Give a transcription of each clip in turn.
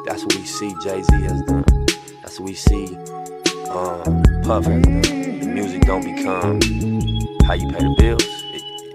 That's what we see Jay-Z has done. That's what we see Puff has done. The music don't become how you pay the bills.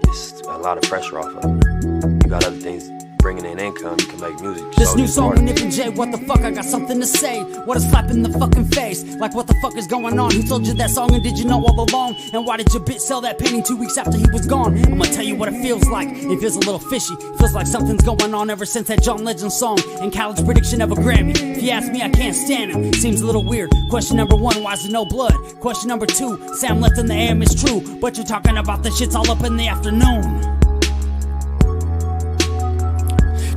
It's a lot of pressure off of it. You got other things bringing in income. You can make music. This new song with Nip and Jay, what the fuck, I got something to say. What a slap in the fucking face. Like what the fuck is going on? Who told you that song and did you know all along? And why did your bitch sell that painting 2 weeks after he was gone? I'm gonna tell you what it feels like. It feels a little fishy. Feels like something's going on ever since that John Legend song and Khaled's prediction of a Grammy. If you ask me, I can't stand him. Seems a little weird. Question number one, why's there no blood? Question number two, Sam left in the AM is true, but you're talking about the shits all up in the afternoon.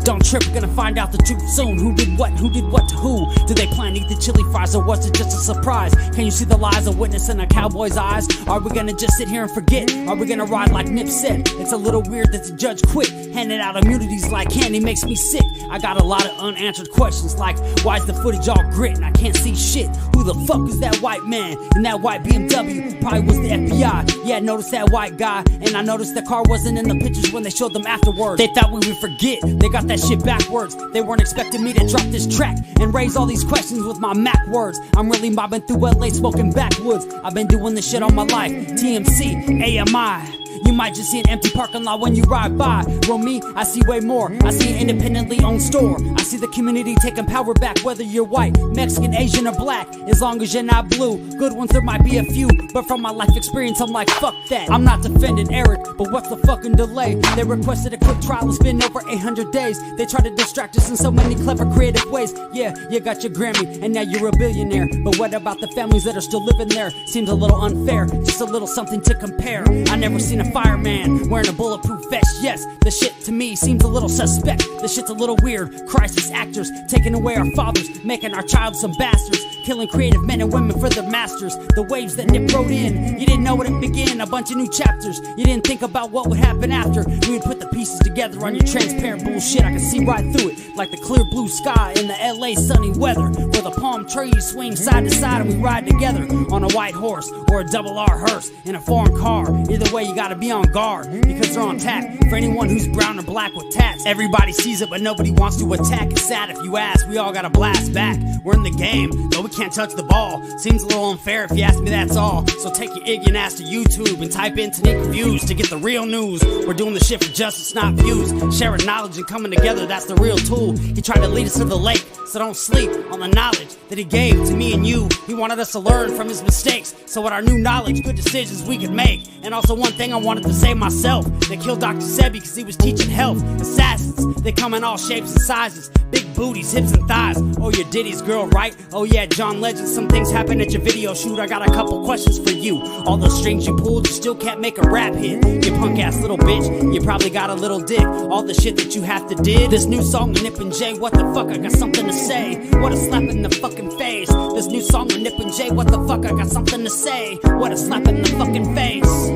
Don't trip, we're gonna find out the truth soon. Who did what to who? Did they plan to eat the chili fries or was it just a surprise? Can you see the lies of witness in a cowboy's eyes? Are we gonna just sit here and forget? Are we gonna ride like Nip said? It's a little weird that the judge quit. Handing out immunities like candy makes me sick. I got a lot of unanswered questions like, why's the footage all grit and I can't see shit? Who the fuck is that white man in that white BMW? Probably was the FBI. Yeah, I noticed that white guy, and I noticed the car wasn't in the pictures when they showed them afterwards. They thought we would forget. They got that shit backwards. They weren't expecting me to drop this track and raise all these questions with my Mac words. I'm really mobbing through LA smoking backwoods. I've been doing this shit all my life. TMC, AMI. You might just see an empty parking lot when you ride by. Well, me, I see way more. I see an independently owned store. I see the community taking power back, whether you're white, Mexican, Asian, or black. As long as you're not blue. Good ones, there might be a few, but from my life experience, I'm like, fuck that. I'm not defending Eric, but what's the fucking delay? They requested a quick trial, it's been over 800 days. They try to distract us in so many clever, creative ways. Yeah, you got your Grammy, and now you're a billionaire. But what about the families that are still living there? Seems a little unfair, just a little something to compare. I never seen a fireman wearing a bulletproof vest. Yes, the shit to me seems a little suspect. The shit's a little weird. Crisis actors taking away our fathers, making our child some bastards, killing creative men and women for their masters. The waves that Nip wrote in, you didn't know it began. A bunch of new chapters. You didn't think about what would happen after. We would put the pieces together on your transparent bullshit. I can see right through it, like the clear blue sky in the L.A. sunny weather, where the palm trees swing side to side and we ride together on a white horse or a double R hearse in a foreign car. Either way, you gotta be on guard because they're on tap for anyone who's brown or black with tats. Everybody sees it, but nobody wants to attack. It's sad if you ask. We all gotta blast back. We're in the game, though we can't touch the ball. Seems a little unfair if you ask me, that's all. So take your ignorant ass to YouTube and type in Tanique Reviews to get the real news. We're doing the shit for justice, not views. Sharing knowledge and coming together, that's the real tool. He tried to lead us to the lake, so don't sleep on the knowledge that he gave to me and you. He wanted us to learn from his mistakes, so with our new knowledge, good decisions we could make. And also one thing I wanted to say myself, they killed Dr. Sebi because he was teaching health. Assassins, they come in all shapes and sizes, big booties, hips and thighs. Oh, you're Diddy's girl, right? Oh yeah, John Legend, some things happen at your video shoot. I got a couple questions for you. All those strings you pulled, you still can't make a rap hit. You punk ass little bitch, you probably got a little dick. All the shit that you have to did. This new song with Nip and Jay, what the fuck, I got something to say. What a slap in the fucking face. This new song with Nip and Jay, what the fuck, I got something to say. What a slap in the fucking face.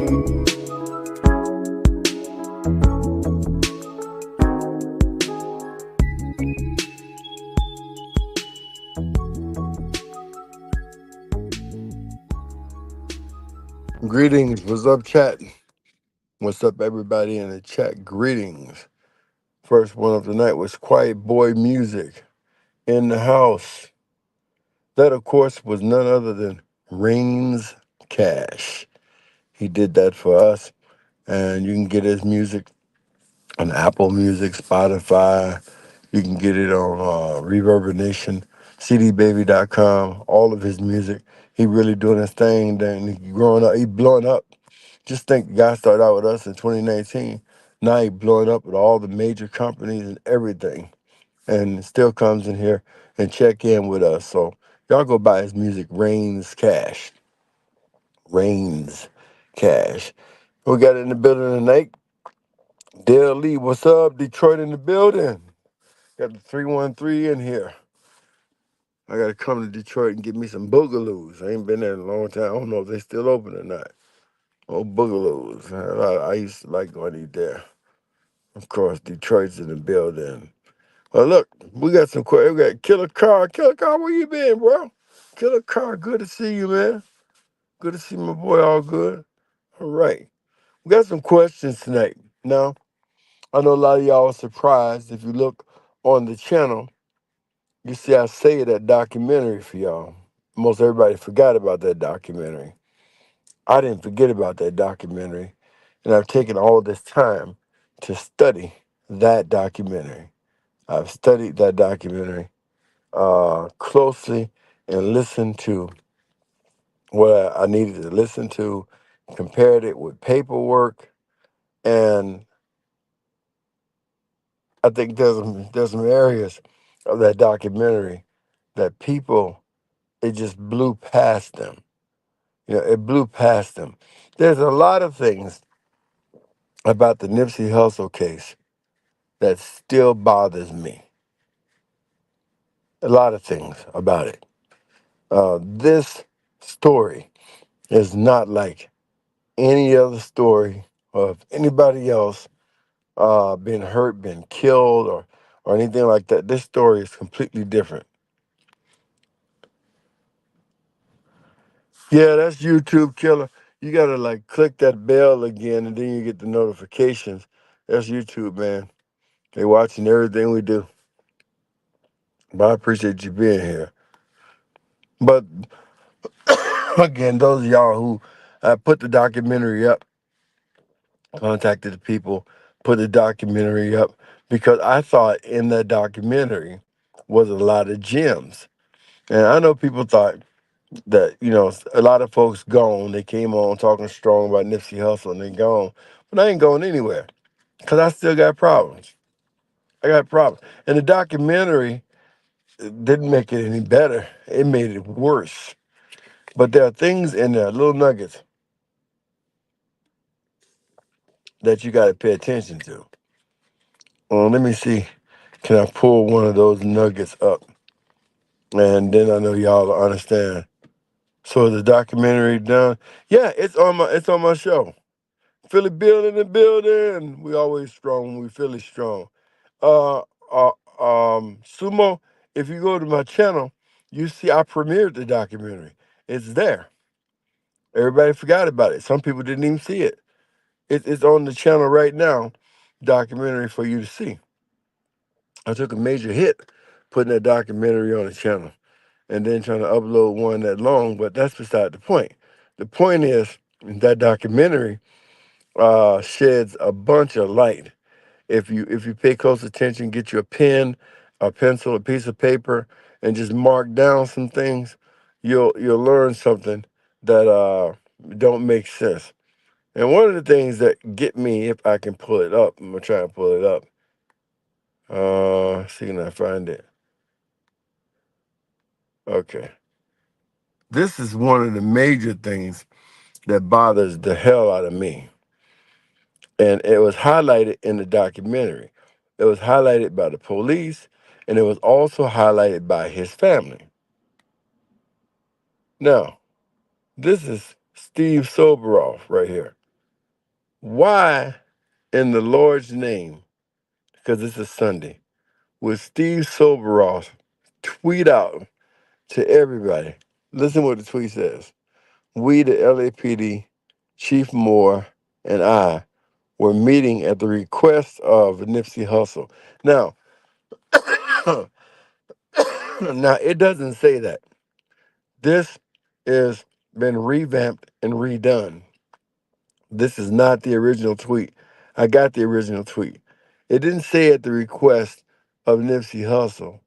Greetings. What's up, chat? What's up, everybody in the chat? Greetings. First one of the night was Quiet Boy Music in the house. That, of course, was none other than Reigns Cash. He did that for us, and you can get his music on Apple Music, Spotify. You can get it on Reverb Nation, CDBaby.com, all of his music. He really doing his thing. Then he growing up, he blowing up. Just think the guy started out with us in 2019. Now he blowing up with all the major companies and everything. And still comes in here and check in with us. So y'all go buy his music, Reigns Cash. Reigns Cash. We got in the building tonight. Dale Lee, what's up? Detroit in the building. Got the 313 in here. I got to come to Detroit and get me some boogaloos. I ain't been there in a long time. I don't know if they still open or not. Oh, boogaloos. I used to like going to eat there. Of course, Detroit's in the building. Well, look, we got some questions. We got Killer Car. Killer Car, where you been, bro? Killer Car, good to see you, man. Good to see my boy, all good. All right. We got some questions tonight. Now, I know a lot of y'all are surprised if you look on the channel. You see, I say that documentary for y'all. Most everybody forgot about that documentary. I didn't forget about that documentary, and I've taken all this time to study that documentary. I've studied that documentary closely and listened to what I needed to listen to, compared it with paperwork, and I think there's some areas of that documentary that people, it just blew past them. It blew past them. There's a lot of things about the Nipsey Hussle case that still bothers me. A lot of things about it. This story is not like any other story of anybody else being hurt, being killed, or anything like that. This story is completely different. Yeah, that's YouTube killer. You gotta like click that bell again, and then you get the notifications. That's YouTube, man. They watching everything we do. But I appreciate you being here. But again, those of y'all who put the documentary up, contacted the people, put the documentary up, because I thought in that documentary was a lot of gems. And I know people thought that, a lot of folks gone. They came on talking strong about Nipsey Hussle and they gone. But I ain't going anywhere because I still got problems. I got problems. And the documentary didn't make it any better. It made it worse. But there are things in there, little nuggets, that you got to pay attention to. Let me see. Can I pull one of those nuggets up? And then I know y'all will understand. So the documentary done? Yeah, it's on my show. Philly building the building. We always strong when we Philly strong. Uh, Sumo, if you go to my channel, you see I premiered the documentary. It's there. Everybody forgot about it. Some people didn't even see it. It's on the channel right now, documentary for you to see. I took a major hit putting that documentary on the channel and then trying to upload one that long, but that's beside the point. The point is that documentary sheds a bunch of light. If you pay close attention, get you a pen, a pencil, a piece of paper, and just mark down some things, you'll learn something that don't make sense. And one of the things that get me, if I can pull it up, I'm gonna try and pull it up. See can I find it? Okay. This is one of the major things that bothers the hell out of me. And it was highlighted in the documentary. It was highlighted by the police, and it was also highlighted by his family. Now, this is Steve Soberoff right here. Why, in the Lord's name, because this is Sunday, would Steve Soberoff tweet out to everybody? Listen what the tweet says. We, the L.A.P.D., Chief Moore, and I were meeting at the request of Nipsey Hussle. Now, now it doesn't say that. This has been revamped and redone. This is not the original tweet. I got the original tweet. It didn't say at the request of Nipsey Hussle.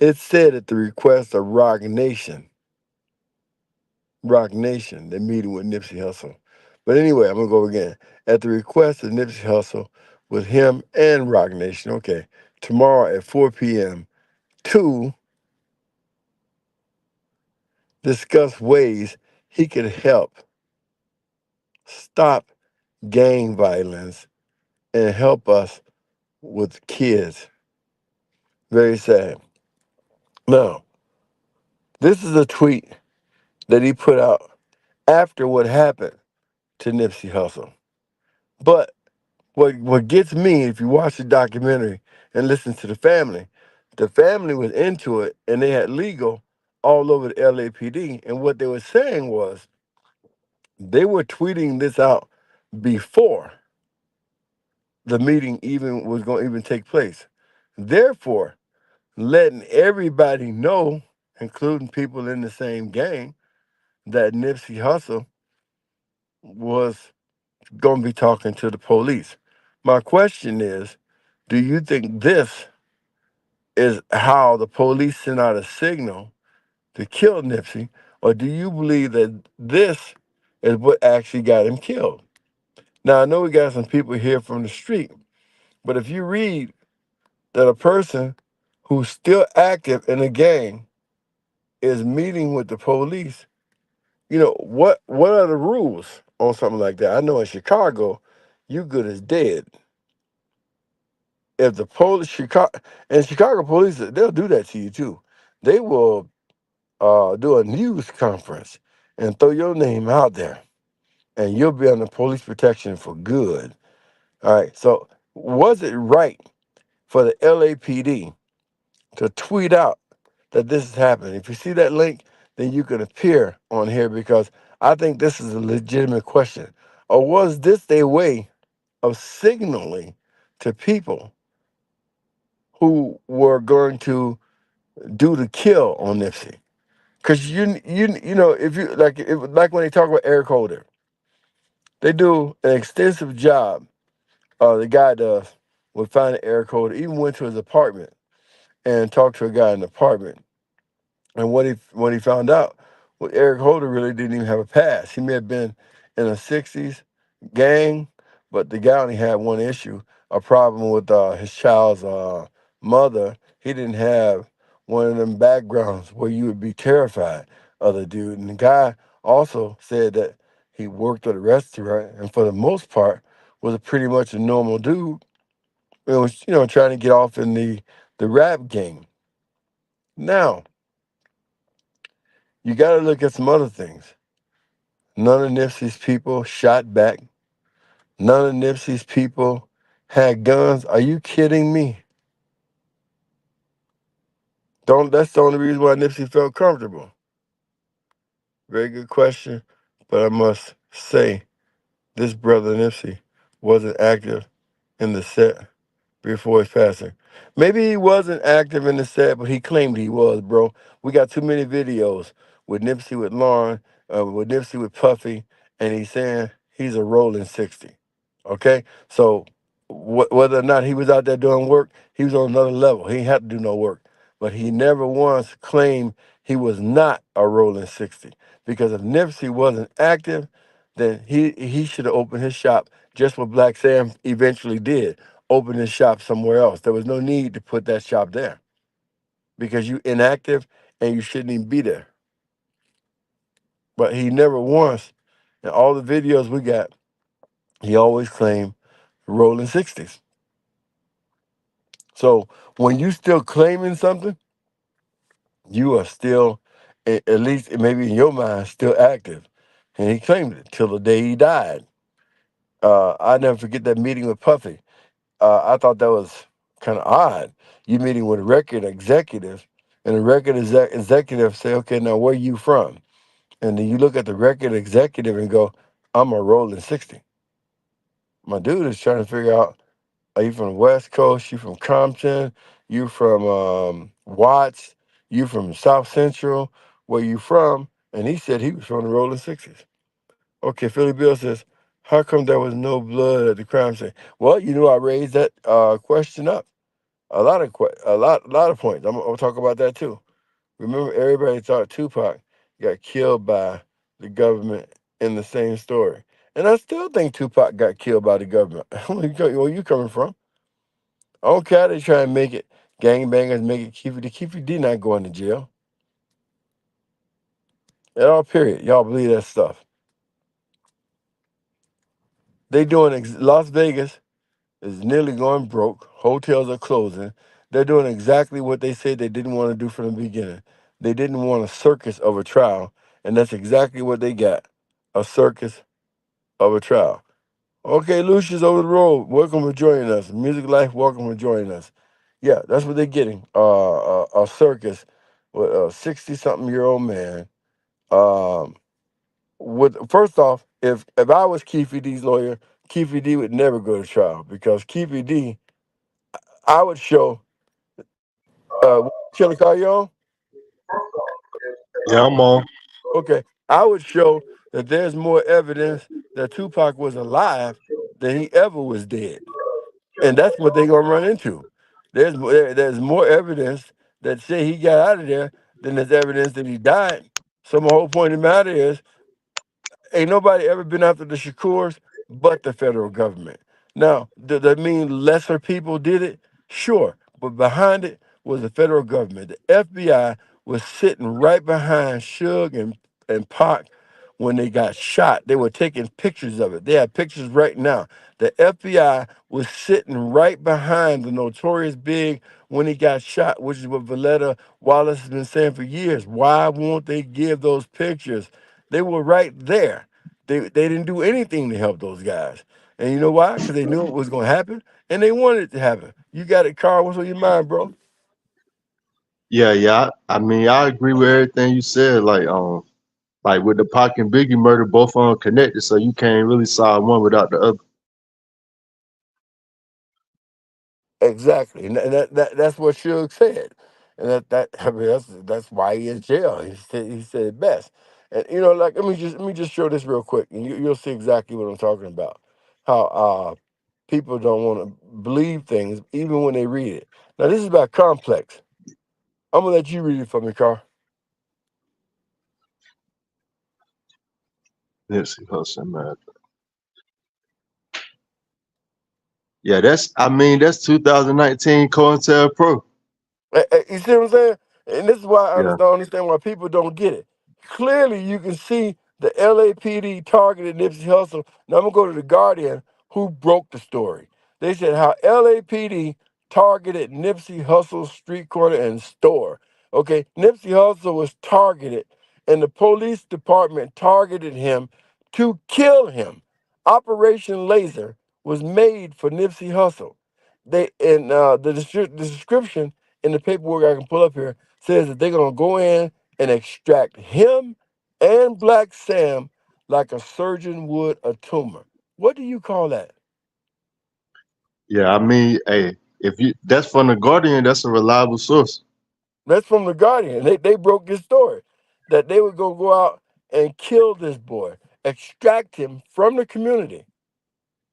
It said at the request of Rock Nation. Rock Nation, they're meeting with Nipsey Hussle. But anyway, I'm gonna go again. At the request of Nipsey Hussle, with him and Rock Nation. Okay, tomorrow at 4 p.m. to discuss ways he could help stop gang violence and help us with kids. Very sad. Now, this is a tweet that he put out after what happened to Nipsey Hussle. But what gets me, if you watch the documentary and listen to the family was into it and they had legal all over the LAPD. And what they were saying was they were tweeting this out before the meeting even was going to even take place. Therefore, letting everybody know, including people in the same gang, that Nipsey Hussle was going to be talking to the police. My question is, do you think this is how the police sent out a signal to kill Nipsey, or do you believe that this is what actually got him killed? Now, I know we got some people here from the street, but if you read that a person who's still active in a gang is meeting with the police, what are the rules on something like that? I know in Chicago, you good as dead. If the police, Chicago police, they'll do that to you too. They will do a news conference and throw your name out there, and you'll be under police protection for good. All right. So, was it right for the LAPD to tweet out that this is happening? If you see that link, then you can appear on here because I think this is a legitimate question. Or was this their way of signaling to people who were going to do the kill on Nipsey? Because if you like when they talk about Eric Holder, they do an extensive job. The guy does with finding Eric Holder. Even went to his apartment and talked to a guy in the apartment. And what he found out, well, Eric Holder really didn't even have a past. He may have been in a '60s gang, but the guy only had one issue: a problem with his child's mother. He didn't have one of them backgrounds where you would be terrified of the dude. And the guy also said that he worked at a restaurant, and for the most part, was pretty much a normal dude. It was trying to get off in the rap game. Now you got to look at some other things. None of Nipsey's people shot back. None of Nipsey's people had guns. Are you kidding me? Don't. That's the only reason why Nipsey felt comfortable. Very good question, but I must say this brother Nipsey wasn't active in the set before his passing. Maybe he wasn't active in the set, but he claimed he was, bro. We got too many videos with Nipsey with Lauren, with Nipsey with Puffy, and he's saying he's a rolling 60. Okay? So whether or not he was out there doing work, he was on another level. He ain't had to do no work. But he never once claimed he was not a rolling 60. Because if Nipsey wasn't active, then he should have opened his shop just what Black Sam eventually did, open his shop somewhere else. There was no need to put that shop there because you inactive and you shouldn't even be there. But he never once, in all the videos we got, he always claimed rolling 60s. So when you still claiming something, you are still, at least maybe in your mind, still active. And he claimed it till the day he died. I never forget that meeting with Puffy. I thought that was kind of odd. You meeting with a record executive, and the record executive say, "Okay, now where you from?" And then you look at the record executive and go, "I'm a rolling 60." My dude is trying to figure out: Are you from the West Coast? You from Compton? You from Watts? You from South Central? Where you from? And he said he was from the rolling 60s. Okay, Philly Bill says, "How come there was no blood at the crime scene?" Well, I raised that question up. A lot of points. I'm gonna talk about that too. Remember, everybody thought Tupac got killed by the government in the same story, and I still think Tupac got killed by the government. Where you coming from? I don't care. They try and make it gangbangers, make it Keefe D. Keefe D not going to jail at all. Period. Y'all believe that stuff? They doing Las Vegas is nearly going broke. Hotels are closing. They're doing exactly what they said they didn't want to do from the beginning. They didn't want a circus of a trial, and that's exactly what they got, a circus of a trial. Okay, Lucius over the road. Welcome for joining us. Music Life, welcome for joining us. Yeah, that's what they're getting. A circus with a 60-something-year-old man. Um, with first off, if I was Keefe D's lawyer, Keefe D would never go to trial because Keefe D, I would show Chili, car you on? Yeah, I'm on. Okay, I would show that there's more evidence that Tupac was alive than he ever was dead, and that's what they're gonna run into. There's more evidence that say he got out of there than there's evidence that he died. So my whole point of the matter is ain't nobody ever been after the Shakurs but the federal government. Now, does that mean lesser people did it? Sure. But behind it was the federal government. The FBI was sitting right behind Suge and Pac when they got shot. They were taking pictures of it. They have pictures right now. The FBI was sitting right behind the notorious Big when he got shot, which is what Valletta Wallace has been saying for years. Why won't they give those pictures? They were right there. They didn't do anything to help those guys. And you know why? Because they knew it was going to happen and they wanted it to happen. You got it, Carl. What's on your mind, bro? Yeah, yeah. I mean, I agree with everything you said. Like with the Pac and Biggie murder, both of them connected, so you can't really solve one without the other. Exactly. And that's what Suge said. And I mean, that's why he in jail. He said it best. And like let me just show this real quick, and you'll see exactly what I'm talking about. How people don't want to believe things even when they read it. Now this is about complex. I'm gonna let you read it for me, Carl. Nipsey Hussle, man. Yeah, that's 2019 COINTELPRO. You see what I'm saying? And this is why Yeah. don't understand why people don't get it. Clearly, you can see the L.A.P.D. targeted Nipsey Hussle. Now I'm gonna go to the Guardian, who broke the story. They said how L.A.P.D. targeted Nipsey Hussle's street corner and store. Okay, Nipsey Hussle was targeted, and the police department targeted him to kill him. Operation Laser was made for Nipsey Hussle. The description in the paperwork I can pull up here says that they're gonna go in and extract him and Black Sam like a surgeon would a tumor. What do you call that? Yeah, I mean, hey, if you that's from the Guardian, that's a reliable source. That's from the Guardian. They broke this story that they would go out and kill this boy, extract him from the community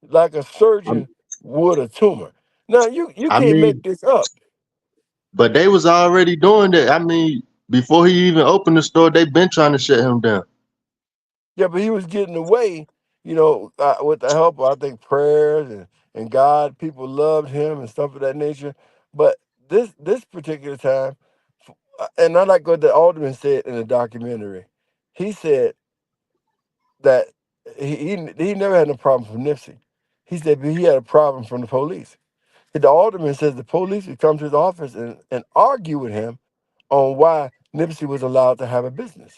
like a I, surgeon would a tumor. Now you I can't make mean, this up. but they was already doing that. I mean, before he even opened the store, they been trying to shut him down. Yeah, but he was getting away, with the help of, I think, prayers and God. People loved him and stuff of that nature. But this particular time, and I like what the alderman said in the documentary. He said that he never had no problem from Nipsey. He said but he had a problem from the police. The alderman says the police would come to his office and argue with him on why Nipsey was allowed to have a business.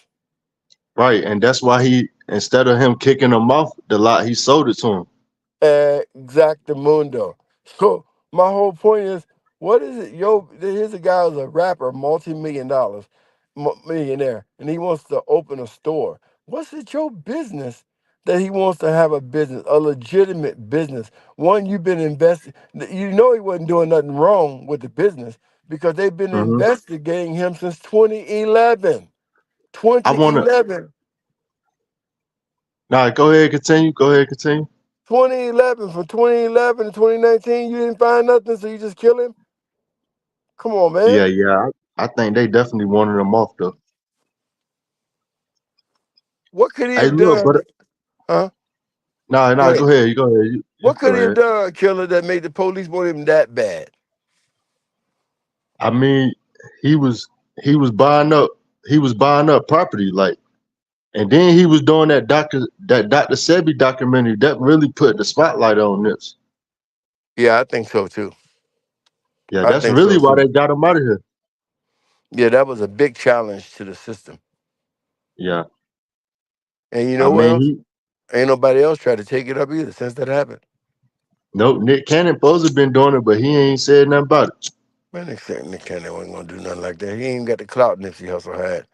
Right. And that's why he, instead of him kicking him off the lot, he sold it to him. Exactamundo. So my whole point is, what is it? Here's a guy who's a rapper, multi-million dollars, millionaire, and he wants to open a store. What's it your business that he wants to have a business, a legitimate business? One you've been investing. You know he wasn't doing nothing wrong with the business because they've been Hmm. investigating him since 2011. I wanna 2011. Nah, go ahead, continue. Go ahead, continue. 2011, from 2011 to 2019, you didn't find nothing, so you just kill him? Come on, Yeah, man. yeah. I think they definitely wanted him off though. What could he Hey, have look, done? but Huh? nah, Go nah, ahead. go ahead. You go ahead. You What go could he have ahead. done, Killer, that made the police want him that bad? I mean, he was he was buying up property, like, and then he was doing that Dr. Sebi documentary that really put the spotlight on this. Yeah, I think so too. Yeah, I that's think so really why too. they got him out of here. Yeah, that was a big challenge to the system. Yeah, And you I know what mean else? he Ain't nobody else tried to take it up either since that happened. nope. Nick Cannon supposed to been doing it, but he ain't said nothing about it. Man, they said Nick Cannon wasn't gonna do nothing like that. He ain't got the clout Nipsey Hussle had.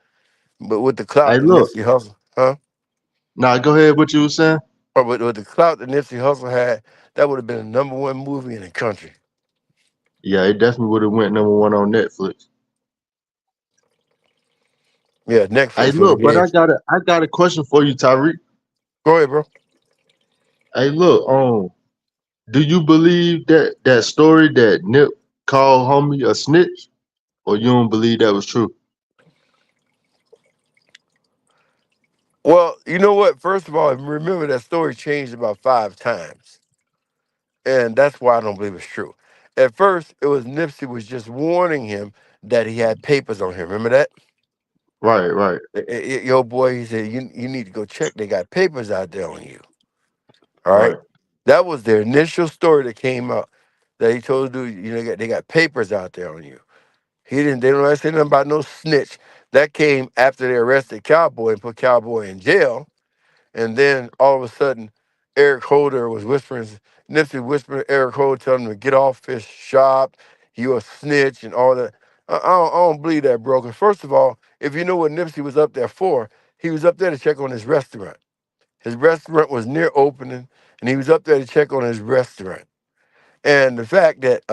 But with the clout Hey, that look, Nipsey Hussle, huh? nah, go ahead. What you was saying? Or with the clout that Nipsey Hussle had, that would have been a number one movie in the country. Yeah, it definitely would have went #1 on Netflix. Yeah, Hey, Netflix would have look, but gave. I got a question for you, Tyreek. Go ahead, bro. Hey, look, do you believe that story that Nip called homie a snitch, or you don't believe that was true? Well, you know what? First of all, remember that story changed about 5 times, and that's why I don't believe it's true. At first, it was Nipsey was just warning him that he had papers on him. Remember that? Right, right, Yo, boy, he said you need to go check. They got papers out there on you. All right, right. that was their initial story that came out. That he told the dude, they got papers out there on you. He didn't. They don't say nothing about no snitch. That came after they arrested Cowboy and put Cowboy in jail. And then all of a sudden, Eric Holder was whispering, Nipsey whispering to Eric Holder, telling him to get off his shop. You a snitch and all that. I don't believe that, bro. Because first of all, if you know what Nipsey was up there for, he was up there to check on his restaurant. His restaurant was near opening, and he was up there to check on his restaurant. And the fact that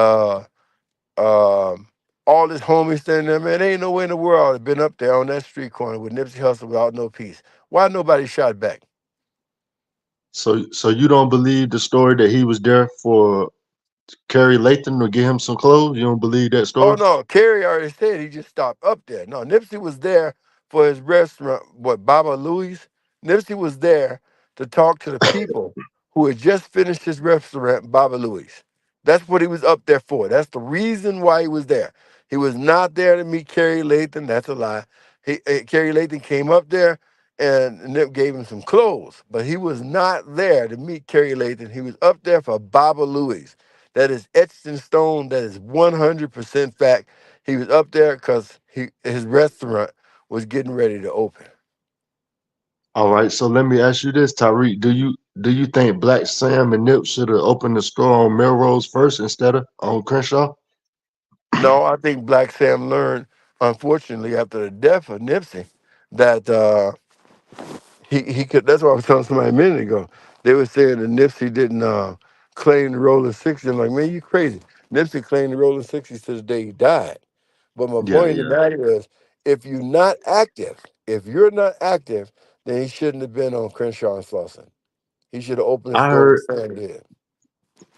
all his homies standing there, man, ain't no way in the world have been up there on that street corner with Nipsey Hussle without no peace. Why nobody shot back? So you don't believe the story that he was there for Kerry Lathan to get him some clothes? You don't believe that Oh story? no, Kerry already said he just stopped up there. No, Nipsey was there for his restaurant, what, Baba Louie's? Nipsey was there to talk to the people who had just finished his restaurant, Baba Louie's. That's what he was up there for. That's the reason why he was there. He was not there to meet Kerry Lathan. That's a lie. Kerry Lathan came up there and Nip gave him some clothes, but he was not there to meet Kerry Lathan. He was up there for Baba Louie's. That is etched in stone. That is 100% fact. He was up there because his restaurant was getting ready to open. All right. So let me ask you this, Tyreek. Do you think Black Sam and Nip should have opened the store on Melrose first instead of on Crenshaw? No, I think Black Sam learned, unfortunately, after the death of Nipsey, that he could. That's what I was telling somebody a minute ago. They were saying that Nipsey didn't claim the Rolling 60. I'm like, man, you crazy. Nipsey claimed the Rolling 60s to the day he died. But my Yeah, point of the yeah. matter is, if you're not active, then he shouldn't have been on Crenshaw and Slauson. He should have opened the I store when heard Sam did.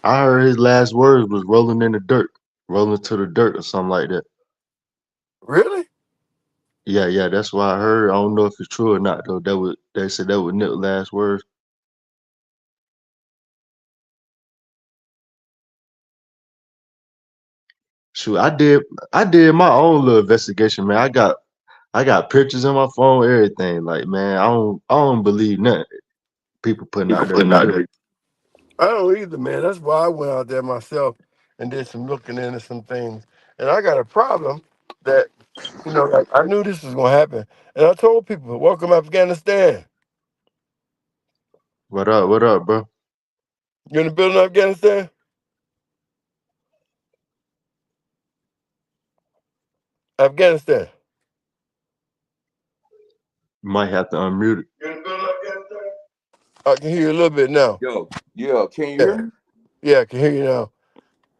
I heard his last words was rolling in the dirt, rolling to the dirt or something like that. Really? Yeah, yeah, that's what I heard. I don't know if it's true or not though. They said that was Nip's last words. Shoot, I did my own little investigation, man. I got pictures on my phone, everything. Like, man, I don't believe nothing people putting People out there. putting out there. I don't either, man. That's why I went out there myself and did some looking into some things. And I got a problem that, like I knew this was gonna happen. And I told people, welcome Afghanistan. What up, bro? You in the building of Afghanistan? Afghanistan. You might have to unmute it. You in the building of Afghanistan? I can hear you a little bit now. Yo, yeah, can you hear Yeah. me? Yeah, I can hear you now.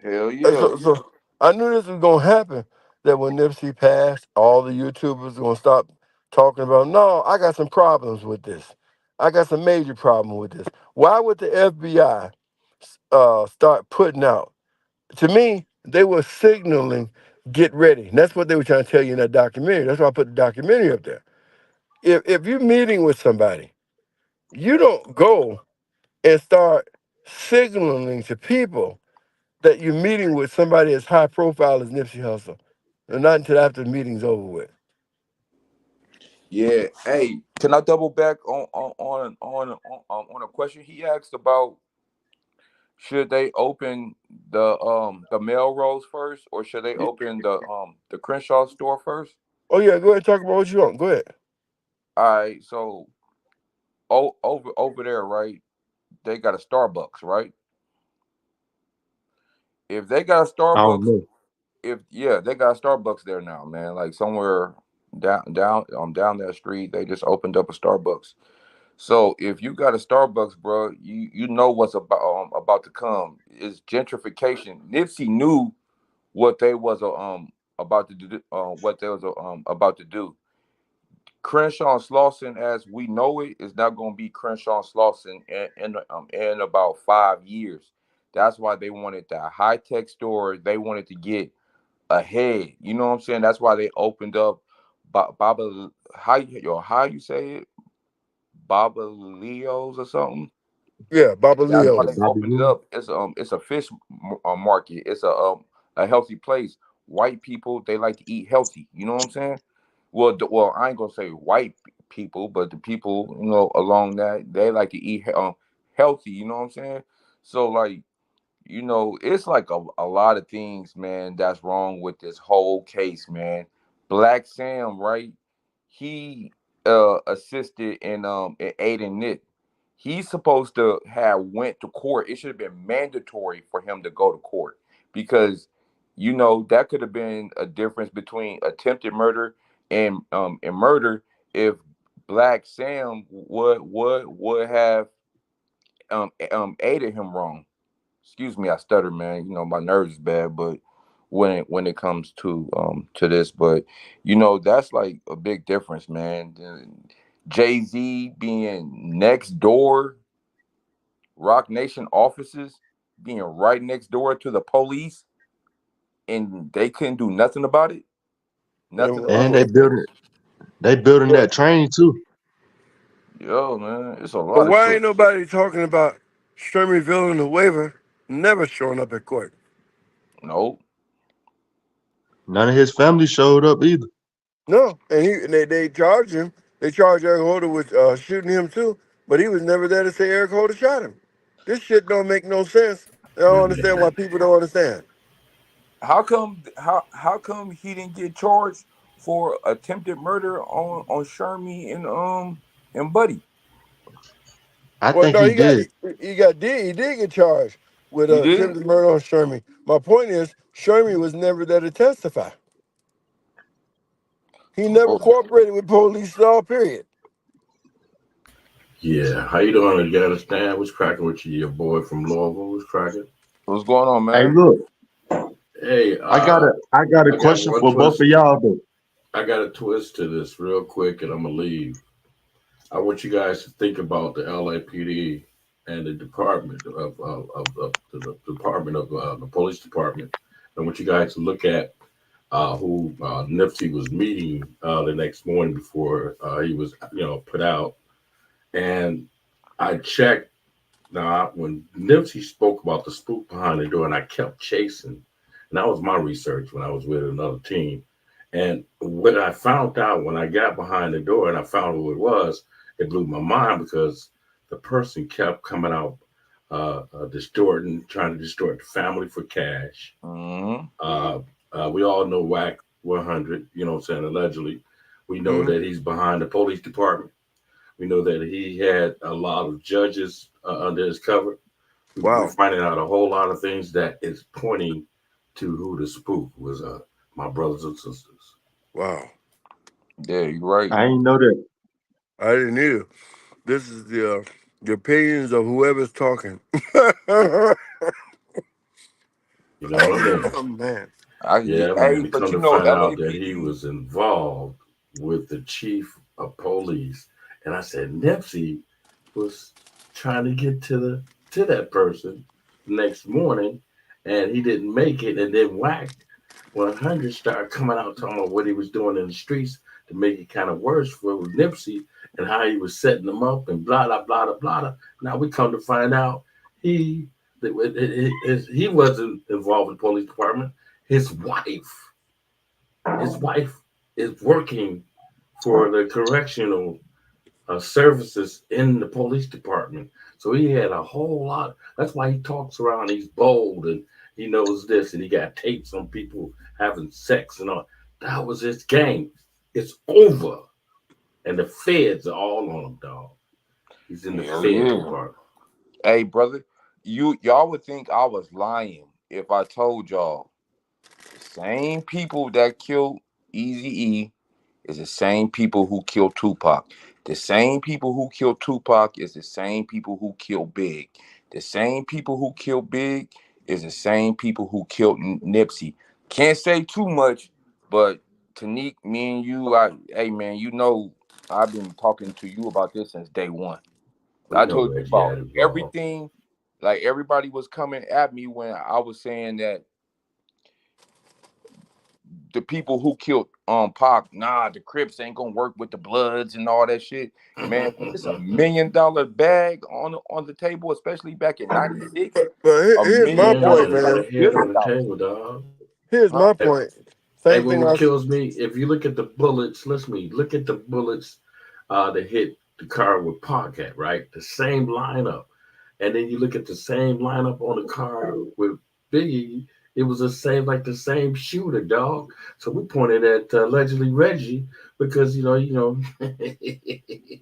Hell yeah. So I knew this was gonna happen. That when Nipsey passed, all the YouTubers gonna stop talking about. No, I got some problems with this. I got some major problem with this. Why would the FBI start putting out? To me, they were signaling, get ready. And that's what they were trying to tell you in that documentary. That's why I put the documentary up there. If you're meeting with somebody, you don't go and start signaling to people that you're meeting with somebody as high profile as Nipsey Hussle, and not until after the meeting's over with. Yeah. Hey, can I double back on a question he asked about should they open the Melrose first or should they open the Crenshaw store first? Oh yeah, go ahead and talk about what you want. Go ahead. All right, so over there, right? They got a Starbucks, right? If they got a I don't Starbucks, know. if yeah, they got a Starbucks there now, man. Like somewhere down that street, they just opened up a Starbucks. So if you got a Starbucks, bro, you know what's about to come. Is gentrification. Nipsey knew what they was about to do, what they was about to do. Crenshaw and Slauson, as we know it, is not going to be Crenshaw and Slauson in about 5 years. That's why they wanted that high tech store. They wanted to get ahead. You know what I'm saying? That's why they opened up Baba. How you say it? Baba Leo's or something. Yeah, Baba That's why Yeah, they Leo's. Bobby opened it Lee. up. It's a fish market. It's a healthy place. White people, they like to eat healthy. You know what I'm saying? Well, I ain't gonna say white people, but the people along that, they like to eat healthy. You know what I'm saying? So like, it's like a lot of things, man, that's wrong with this whole case, man. Black Sam, right? He assisted in aiding Nick. He's supposed to have went to court. It should have been mandatory for him to go to court because that could have been a difference between attempted murder and murder if Black Sam would have aided him wrong. Excuse me, I stutter, man. My nerves is bad, but when it comes to this, but that's like a big difference, man. Jay-Z being next door, Rock Nation offices being right next door to the police, and they couldn't do nothing about it. And Nothing And about well, it. they building well, that train too. Yo, man, it's a but lot of why shit. ain't nobody talking about Shermanville and the waiver never showing up at court? No, None of his family showed up either. No, and they charged him. They charged Eric Holder with shooting him too, but he was never there to say Eric Holder shot him. This shit don't make no sense. I don't understand why people don't understand. how come he didn't get charged for attempted murder on Shermy and Buddy? I Well, think no, he he got did. he did get charged with He did. attempted murder on Shermy. My point is, Shermy was never there to testify. He never Oh, cooperated with police at all. Period. Yeah, how you doing? You understand? What's cracking with you? Your boy from Louisville was cracking. what's going on, Hey, man? look, Hey, I got a I got question one for both of twist. y'all though. I got a twist to this real quick, and I'm gonna leave. I want you guys to think about the LAPD and the department of the department of the police department. I want you guys to look at who Nipsey was meeting the next morning before he was put out, and I checked. Now, when Nipsey spoke about the spook behind the door, and I kept chasing, and that was my research when I was with another team. And what I found out when I got behind the door and I found who it was, it blew my mind because the person kept coming out, trying to distort the family for cash. Mm-hmm. Uh, we all know Whack 100, you know what I'm saying, allegedly. We know Hmm. that he's behind the police department. We know that he had a lot of judges under his cover. We're Wow, finding out a whole lot of things that is pointing to who the spook was. My brothers and sisters. wow. Yeah, you're right. I ain't know that. I didn't either. This is the opinions of whoever's talking. You know what I mean? Oh man. Yeah, Hey, man. To but come to find out that he LAPD. was involved with the chief of police, and I said Nipsey was trying to get to that person next morning, and he didn't make it, and then Whack 100 started coming out talking about what he was doing in the streets to make it kind of worse for Nipsey and how he was setting them up and blah blah blah blah blah. Now we come to find out he he wasn't involved with the police department. His wife, his wife is working for the correctional services in the police department. So he had a whole lot. That's why he talks around. He's bold and he knows this, and he got tapes on people having sex and all. That was his game. It's over, and the feds are all on him, dog. He's in the Hell Fed yeah. department. Hey, brother, y'all would think I was lying if I told y'all the same people that killed Easy E is the same people who killed Tupac. The same people who killed Tupac is the same people who killed Big. The same people who killed Big is the same people who killed Nipsey. Can't say too much, but Tanique, me and you, hey man, I've been talking to you about this since day one. We I know told you Reggie about had it wrong. everything. Like everybody was coming at me when I was saying that the people who killed Pac, nah, the Crips ain't gonna work with the Bloods and all that shit. Man, when it's $1 million bag on the table, especially back in '96, But a here's my million point, dollars $1 million is is like man. a head on the $1 billion, table, dog. Here's huh? my Hey, point. hey, Same thing what I. kills me, if you look at the bullets, listen to me, look at the bullets that hit the car with Pac at, right? The same lineup. And then you look at the same lineup on the car with Biggie, it was the same, like the same shooter, dog. So we pointed at allegedly Reggie because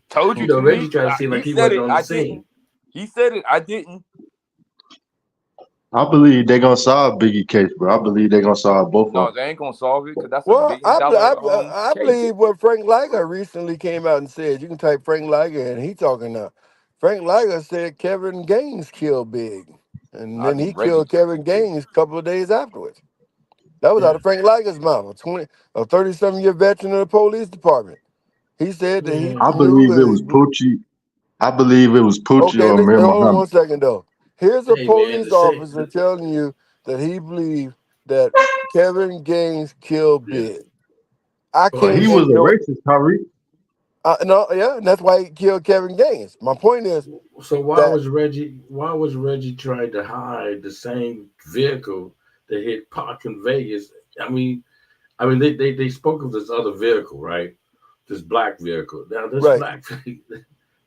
Told you, Reggie Tanique. tried to seem He like he said wasn't it. on the I scene. didn't. He said it. I didn't. I believe they're gonna solve Biggie case, bro. I believe they're gonna solve both No, of they ain't gonna solve it because that's a Well, billion dollar I case. believe what Frank Liger recently came out and said. You can type Frank Liger and he talking now. Frank Liger said Kevin Gaines killed Big, and I then he think Reggie killed killed Kevin him big. Gaines a couple of days afterwards. That was out Yeah, of Frank Liger's mouth. A 30-some-year veteran of the police department. He said that he yeah. them. I knew believe it that. was Poochie. I believe it was Poochie Okay, or listen. Mir Hold on Muhammad. one second though. Here's a Hey man, police to say officer telling you that he believed that Kevin Gaines killed Big. I well, can't He he's was make a no. racist, Tariq. No, yeah, and that's why he killed Kevin Gaines. My point is so why that was Reggie trying to hide the same vehicle that hit Pac in Vegas? I mean, they spoke of this other vehicle, right? This black vehicle. Now this right black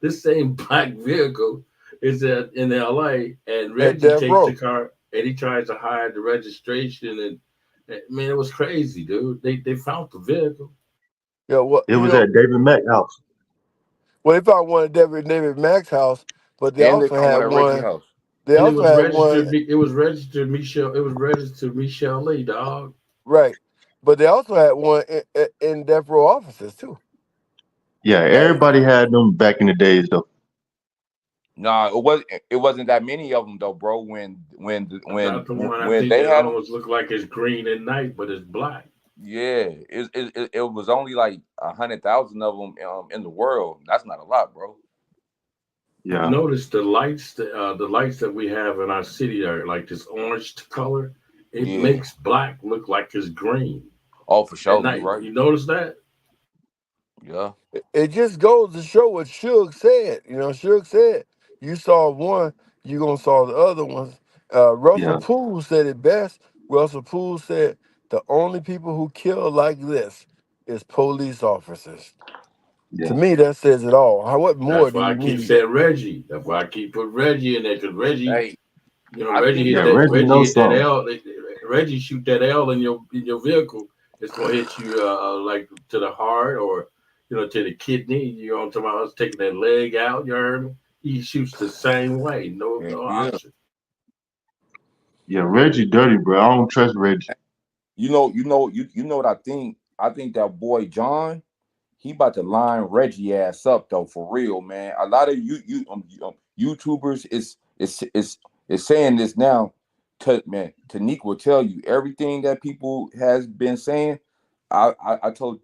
this same black vehicle is in LA, and at Reggie Death takes the Row. car and he tries to hide the registration and man, it was crazy, dude. They found the vehicle. Yeah, well, It was at David Mack house. well, they found one at David Mack's house, but they And they also found had one at Reggie one. house. They And it also was had one registered. It was registered Michelle. It was registered Michelle Lee, dog. right, but they also had one in Death Row offices too. Yeah, Hey, everybody had them back in the days though. nah, it wasn't that many of them though, bro. Not the one. I When think they that had them, almost looked like it's green at night, but it's black. yeah, it was only like 100,000 of them in the world. That's not a lot, bro. You Yeah, notice the lights that we have in our city are like this orange color. It Yeah. makes black look like it's green Oh, for at sure. You night. right. You notice that? Yeah. It just goes to show what Suge said. You know, Suge said you saw one, you gonna saw the other ones. Russell yeah, Poole said it best. Russell Poole said the only people who kill like this is police officers. To yeah, me, that says it all. What more That's do why I you keep need? saying Reggie. That's why I keep putting Reggie in there because Reggie, Hey, I think yeah. Reggie Reggie knows hit that something. L. Reggie shoot that L in your vehicle. It's gonna hit you like to the heart or to the kidney. You know what I'm talking about? Us taking that leg out. You heard me? He shoots the same way. No yeah. option. Yeah, Reggie dirty, bro. I don't trust Reggie. You know what I think? I think that boy John, he about to line Reggie ass up though, for real, man. A lot of YouTubers is saying this now. Man, Tanique will tell you everything that people has been saying. I told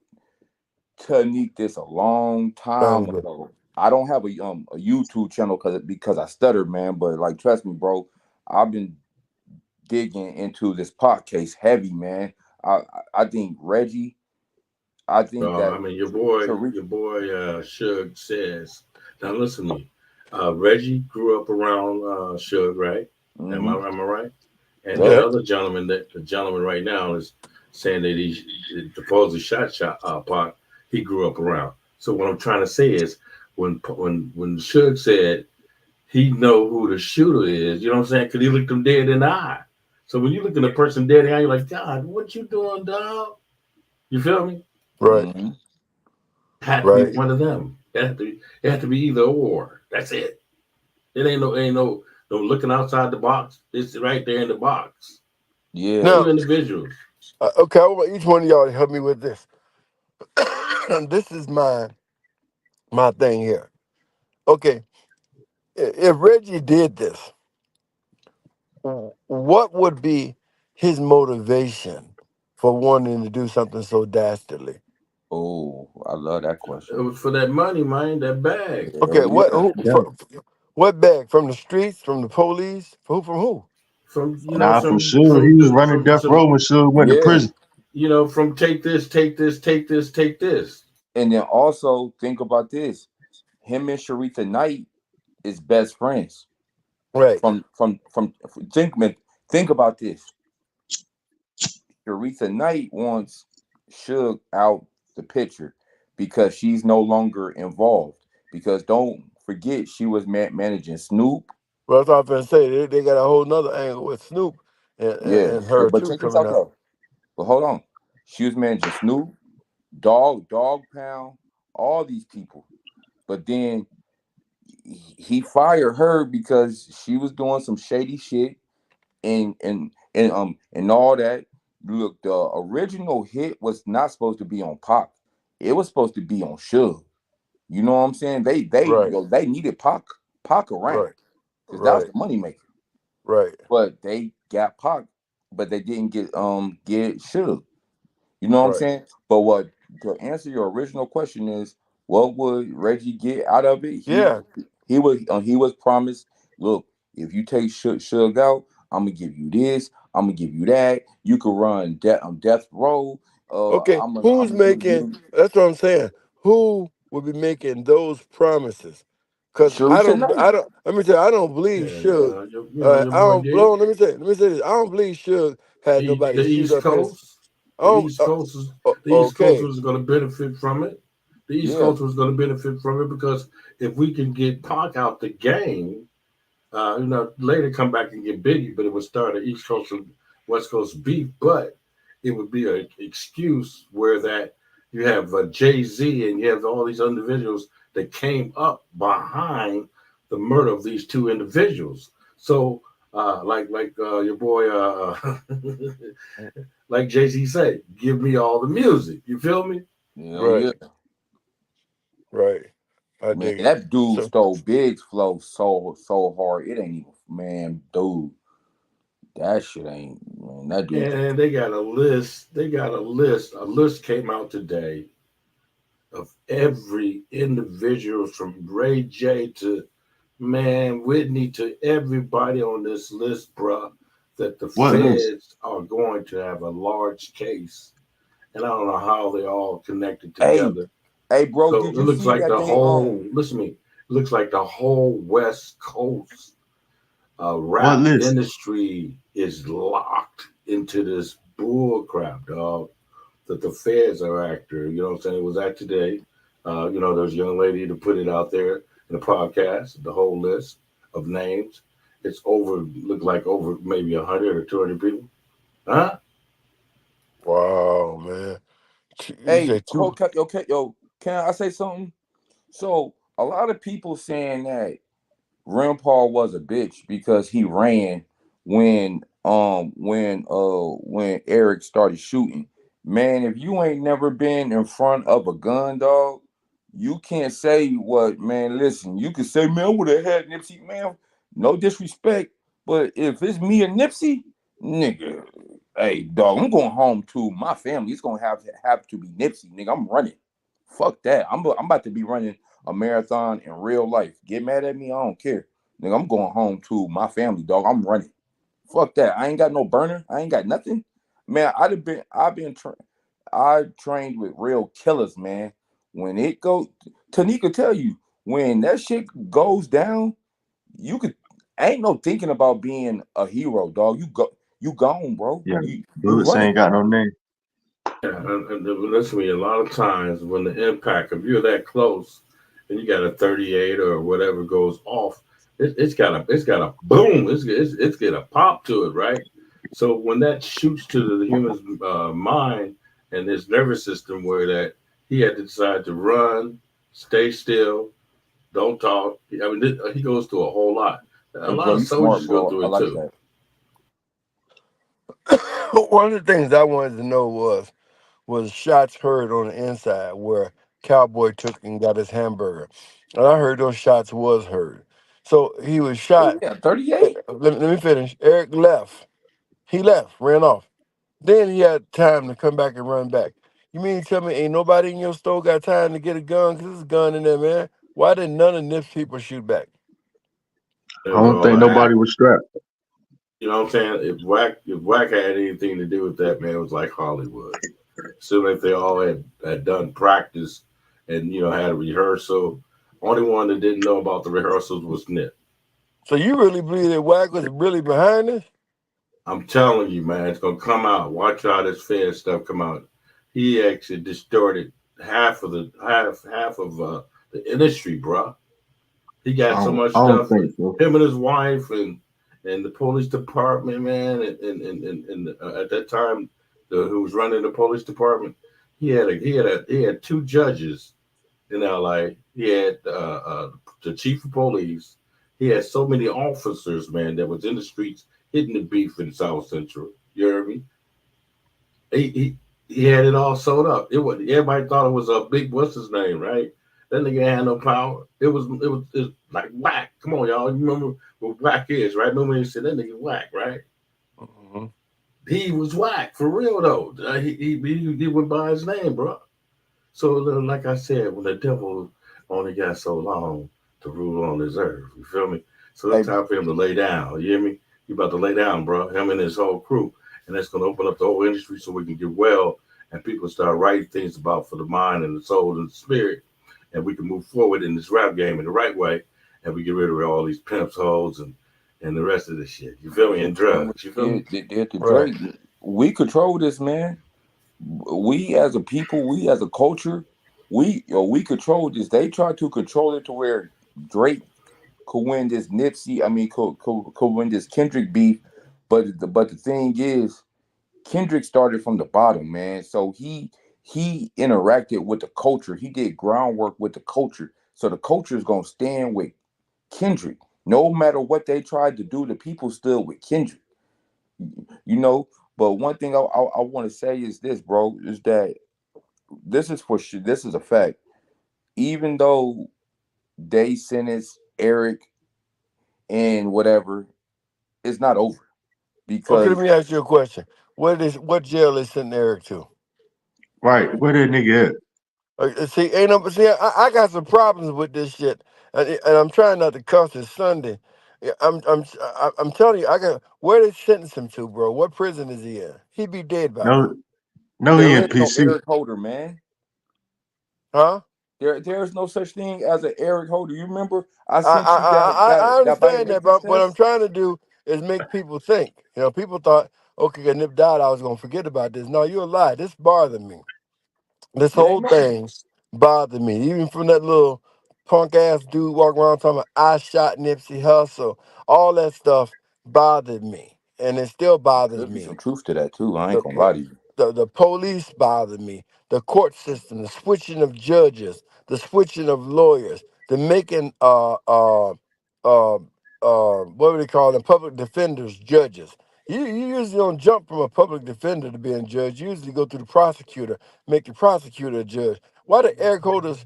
Tanique this a long time Thunder. ago. I don't have a YouTube channel because I stutter, man. But like, trust me, bro. I've been digging into this pot case heavy, man. I think Reggie. I think No, that I mean Tariq. your boy Suge says. Now listen to me. Reggie grew up around Suge, right? Mm-hmm. Am I right? And Yep. the Yeah. other gentleman the gentleman right now is saying that he supposedly shot Pac. He grew up around. So what I'm trying to say is when Suge said he know who the shooter is, you know what I'm saying? Because he looked him dead in the eye. So when you look at a person dead in the eye, you're like, God, what you doing, dog? You feel me? Right. Mm-hmm. Had to be Right. one of them. It had to be either or. That's it. It ain't no looking outside the box. It's right there in the box. Yeah. Two Now, individuals. okay, I want each one of y'all to help me with this. This is my thing here. Okay, if Reggie did this, what would be his motivation? for wanting to do something so dastardly? Oh, I love that question. It was for that money, man, that bag. Okay, Hell yeah. what bag? From the streets? From the police? For who? From who? From Nah, from Suge, he was running death row when Suge went to Yeah. prison. from take this, take this, take this, take this. And then also think about this. Him and Sharitha Knight is best friends. Right. From think about this. Sharitha Knight wants Suge out the picture because she's no longer involved. Because don't forget, she was managing Snoop. Well, that's what I was gonna say. They got a whole nother angle with Snoop Yeah, and her but too check this coming out out. though. But hold on, she was managing Snoop, Dog Pound, all these people. But then he fired her because she was doing some shady shit and all that. Look, the original hit was not supposed to be on Pac. It was supposed to be on Suge. You know what I'm saying? Right. They needed Pac around Right. because that was Right. the moneymaker. Right. But they got Pac, but they didn't get Suge. You know what I'm Right. saying? But what to answer your original question is, what would Reggie get out of it? Yeah. He was promised. Look, if you take Suge out, I'm gonna give you this. I'm gonna give you that. You can run death row. Okay. I'm Who's gonna give making? you That's what I'm saying. Who will be making those promises? Because Shuri tonight. I don't. Let me tell you, I don't believe Yeah, Suge. your I boy don't. did. Hold on, let me say this. I don't believe Suge had The nobody shoot East up his. Coast, I don't. the East Coast Okay. was going to benefit from it. The East Yeah. Coast was going to benefit from it because if we can get Pac out the game, later come back and get Biggie, but it would start an East Coast and West Coast beef. But it would be an excuse where that you have Jay Z and you have all these individuals that came up behind the murder of these two individuals. So, your boy, like Jay Z said, give me all the music. You feel me? Hell Right. yeah. Right. I Man, dig it. that dude So stole Big's flow so hard. It ain't even man, dude. That shit ain't man. That dude. And they got a list. They got a list. A list came out today of every individual from Ray J to man Whitney to everybody on this list, bruh, that the What list? feds are going to have a large case. And I don't know how they all connected Hey, together. hey, bro, So did it you looks see like that the they whole, listen to me, it looks like the whole West Coast What rap list? industry is locked into this bull crap, dog, that the feds are after. You know what I'm saying? It was that today. There's a young lady to put it out there in the podcast, the whole list of names. It's look like over maybe 100 or 200 people. Huh? wow, man. You hey, say two? okay, yo, can I say something? So a lot of people saying that Rand Paul was a bitch because he ran when Eric started shooting. Man, if you ain't never been in front of a gun, dog, you can't say what man. Listen, you can say, man, I would have had Nipsey, man. No disrespect, but if it's me and Nipsey, nigga, hey dog, I'm going home to my family. It's gonna have to be Nipsey, nigga. I'm running. Fuck that. I'm about to be running a marathon in real life. Get mad at me, I don't care. Nigga, I'm going home to my family, dog. I'm running. Fuck that. I ain't got no burner. I ain't got nothing. Man, I trained with real killers, man. When it goes, Tanika tell you, when that shit goes down, you could ain't no thinking about being a hero, dog. You gone, bro. Yeah, You bullets running. ain't got no name. Yeah, and listen to me. A lot of times when the impact, if you're that close, and you got a 38 or whatever goes off, it's got a boom. It's got a pop to it, right? So when that shoots to the human's mind and his nervous system, where that he had to decide to run, stay still, don't talk. I mean, he goes through a whole lot. A Hey, lot bro, of you smart, soldiers go bro. through I it like too. that. One of the things I wanted to know was shots heard on the inside where Cowboy took and got his hamburger. And I heard those shots was heard. So he was Oh shot. yeah, 38. Let me finish. Eric left. He left, ran off. Then he had time to come back and run back. You mean to tell me ain't nobody in your store got time to get a gun? Cause there's a gun in there, man. Why did none of Nip's people shoot back? It I was don't all think an nobody act. was strapped. You know what I'm saying? If Wack had anything to do with that, man, it was like Hollywood. Soon if they all had done practice and had a rehearsal. Only one that didn't know about the rehearsals was Nip. So you really believe that Wack was really behind this? I'm telling you, man, it's gonna come out. Watch how this Fed stuff come out. He actually distorted half of the industry, bro. He got so much I don't stuff. think so. Him and his wife and the police department, man, and at that time, who was running the police department, he had two judges in L.A. He had the chief of police. He had so many officers, man, that was in the streets hitting the beef in South Central. You hear me? He had it all sewed up. It was everybody thought it was a big what's his name, right? That nigga had no power. It was like whack. Come on, y'all. You remember what whack is, right? Remember when he said that nigga whack, right? Hmm. He was whack for real though. He went by his name, bro. So like I said, when the devil only got so long to rule on this earth, you feel me? So Hey, it's time for him to lay down. You hear me? He about to lay down, bro. Him and his whole crew, and that's gonna open up the whole industry so we can get well and people start writing things about for the mind and the soul and the spirit, and we can move forward in this rap game in the right way, and we get rid of all these pimps, hoes, and the rest of this shit. You feel me? And And what drugs. You feel me? they did to right. Drake, we control this, man. We as a people, we as a culture, we control this. They try to control it to where Drake could win this Nipsey. I mean, could win this Kendrick beef. But the thing is, Kendrick started from the bottom, man. So he interacted with the culture. He did groundwork with the culture. So the culture is gonna stand with Kendrick. No matter what they tried to do, the people stood with Kendrick. You know. But one thing I want to say is this, bro, is that this is for sure. This is a fact. Even though they sentenced Eric and whatever, it's not over Okay, let because me ask you a question. What jail is sending Eric to? Right. Where that nigga at? See, ain't no, see, I got some problems with this shit, and I'm trying not to cuss. It's Sunday. Yeah, I'm telling you, I got where they sentence him to, bro. What prison is he in? He'd be dead by now, No, no, he there in is no PC. Eric Holder, man. huh? There's no such thing as an Eric Holder. You remember I I sent you I that by understand that, but what I'm existence? trying to do is make people think. You know, people thought, okay, if Nip died, I was gonna forget about this. No, you're a lie. This bothered me. This It ain't whole no. thing bothered me. Even from that little punk ass dude walking around talking about I shot Nipsey Hussle. All that stuff bothered me. And it still bothers Could be some me. truth to that too. I ain't The gonna lie to you. the police bothered me. The court system, the switching of judges, the switching of lawyers, the making what do they call them? Public defenders judges. You usually don't jump from a public defender to being judge. You usually go through the prosecutor, make the prosecutor a judge. Why did Eric Holder's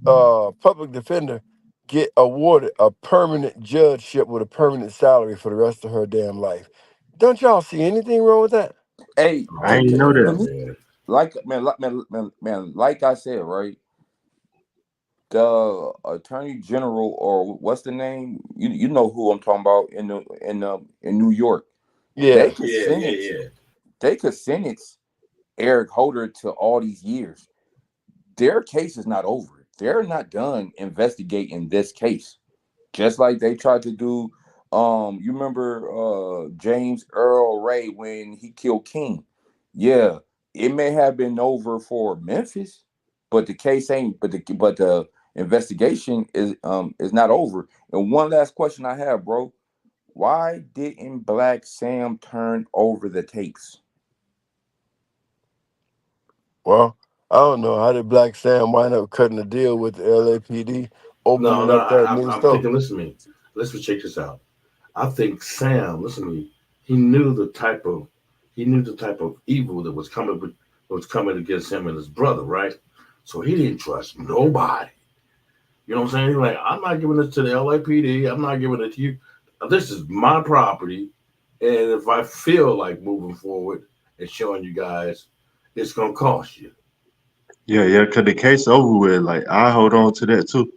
public defender get awarded a permanent judgeship with a permanent salary for the rest of her damn life? Don't y'all see anything wrong with that? Hey, I hey, Oh ain't know to that. yeah, me, man. man, like I said, right? The attorney general, or what's the name? You know who I'm talking about in New York. They Yeah. could Yeah, yeah, sentence yeah. they could sentence Eric Holder to all these years. Their case is not over. They're not done investigating this case. Just like they tried to do. You remember James Earl Ray when he killed King? Yeah, it may have been over for Memphis, but the case ain't. But the investigation is not over. And one last question I have, bro: why didn't Black Sam turn over the tapes? Well, I don't know. How did Black Sam wind up cutting a deal with the LAPD, No, opening no. up that new I'm store? thinking. Listen to me. Let's check this out. I think Sam. Listen to me. He knew the type of evil that was coming against him and his brother, right? So he didn't trust nobody. You know what I'm saying? He's like, I'm not giving this to the LAPD. I'm not giving it to you. This is my property, and if I feel like moving forward and showing you guys it's gonna cost you. Yeah, yeah, cause the case over with. Like I hold on to that too.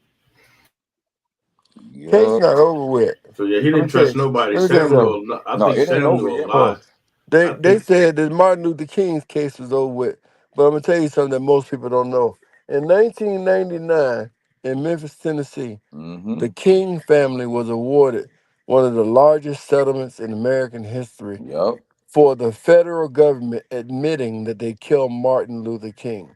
Case Yeah. not over with. So yeah, he Let didn't me tell trust you. nobody. Let me tell you Sam something. knew. I No, think it ain't Sam over knew a yet. Hold on. lot. They I they think. said that Martin Luther King's case was over with, but I'm gonna tell you something that most people don't know. In 1999, in Memphis, Tennessee, Mm-hmm. the King family was awarded one of the largest settlements in American history Yep. for the federal government admitting that they killed Martin Luther King.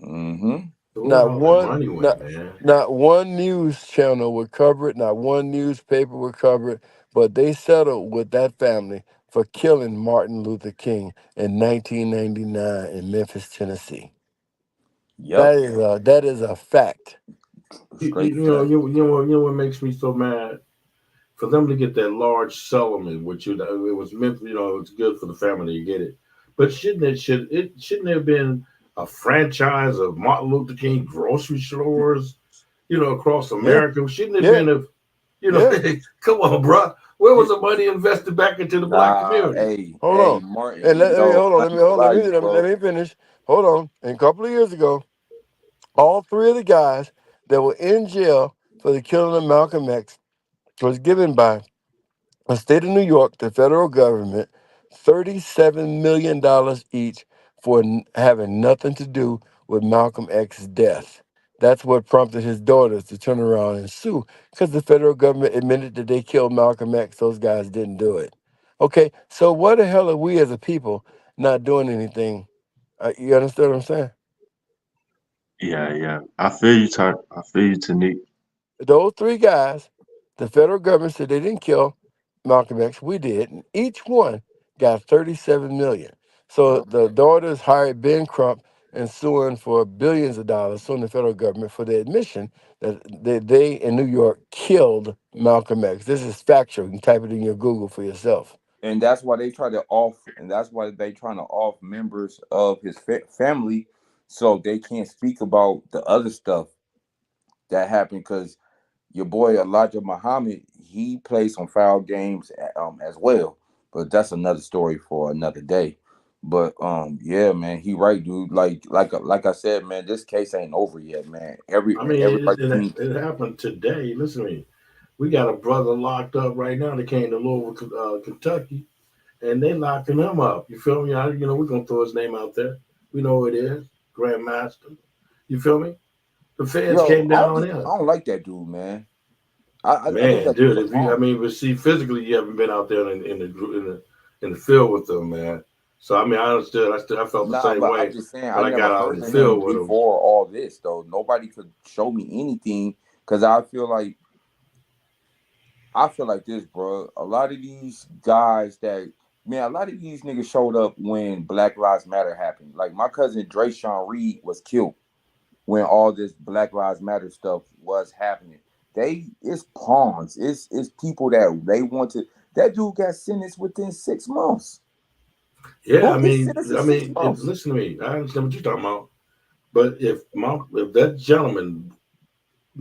Mm-hmm. So where Not all that one, money not went, man? not one news channel would cover it. Not one newspaper would cover it. But they settled with that family for killing Martin Luther King in 1999 in Memphis, Tennessee. Yep. That is a fact. Straight fact. You know what makes me so mad? For them to get that large settlement, which it was meant, it's good for the family to get it. But shouldn't there have been a franchise of Martin Luther King grocery stores, across Yeah, America? Shouldn't it have yeah, been a, yeah. come on, bro, where was It, the money invested back into the black nah, community? hey, Hold hey, on. Martin, And let me yo, hold on. I Let me ain't gonna hold. lie to you, Let bro. me finish. Hold on. And a couple of years ago, all three of the guys that were in jail for the killing of Malcolm X was given by the state of New York, the federal government, $37 million each for having nothing to do with Malcolm X's death. That's what prompted his daughters to turn around and sue because the federal government admitted that they killed Malcolm X. Those guys didn't do it. Okay, so what the hell are we as a people not doing anything? You understand what I'm saying? Yeah, yeah. I feel you, Ty. I feel you, Tanique. Those three guys, the federal government said they didn't kill Malcolm X. We did, and each one got 37 million. So Yep. the daughters hired Ben Crump and suing for billions of dollars, suing the federal government for the admission that they in New York killed Malcolm X. This is factual. You can type it in your Google for yourself. And that's why they try to off, and that's why they trying to off members of his family, so they can't speak about the other stuff that happened. Because your boy Elijah Muhammad, he played some foul games as well, but that's another story for another day. But yeah, man, he right, dude. Like I said, man, this case ain't over yet, man. I mean, Everybody it, think it happened today. Listen to me. We got a brother locked up right now that came to Louisville, Kentucky, and they locking him up. You feel me? We're gonna throw his name out there. We know who it is, Grandmaster. You feel me? The feds yo, came down on him. I don't like that dude, man. I think Man, that dude's dude, a if you, I punk. mean, but see, physically, you haven't been out there in the field with them, man. So I mean, I understood. I felt the Nah, same but I'm way, just saying, I but I got never out in heard the of him field with them. before all this, though. Nobody could show me anything because I feel like this, bro. A lot of these guys that man, a lot of these niggas showed up when Black Lives Matter happened. Like my cousin Drayshawn Reed was killed when all this Black Lives Matter stuff was happening. It's pawns. It's people that they want to. That dude got sentenced within 6 months. Yeah, Who gets sentenced in I six mean, months? listen to me. I understand what you're talking about. But if that gentleman,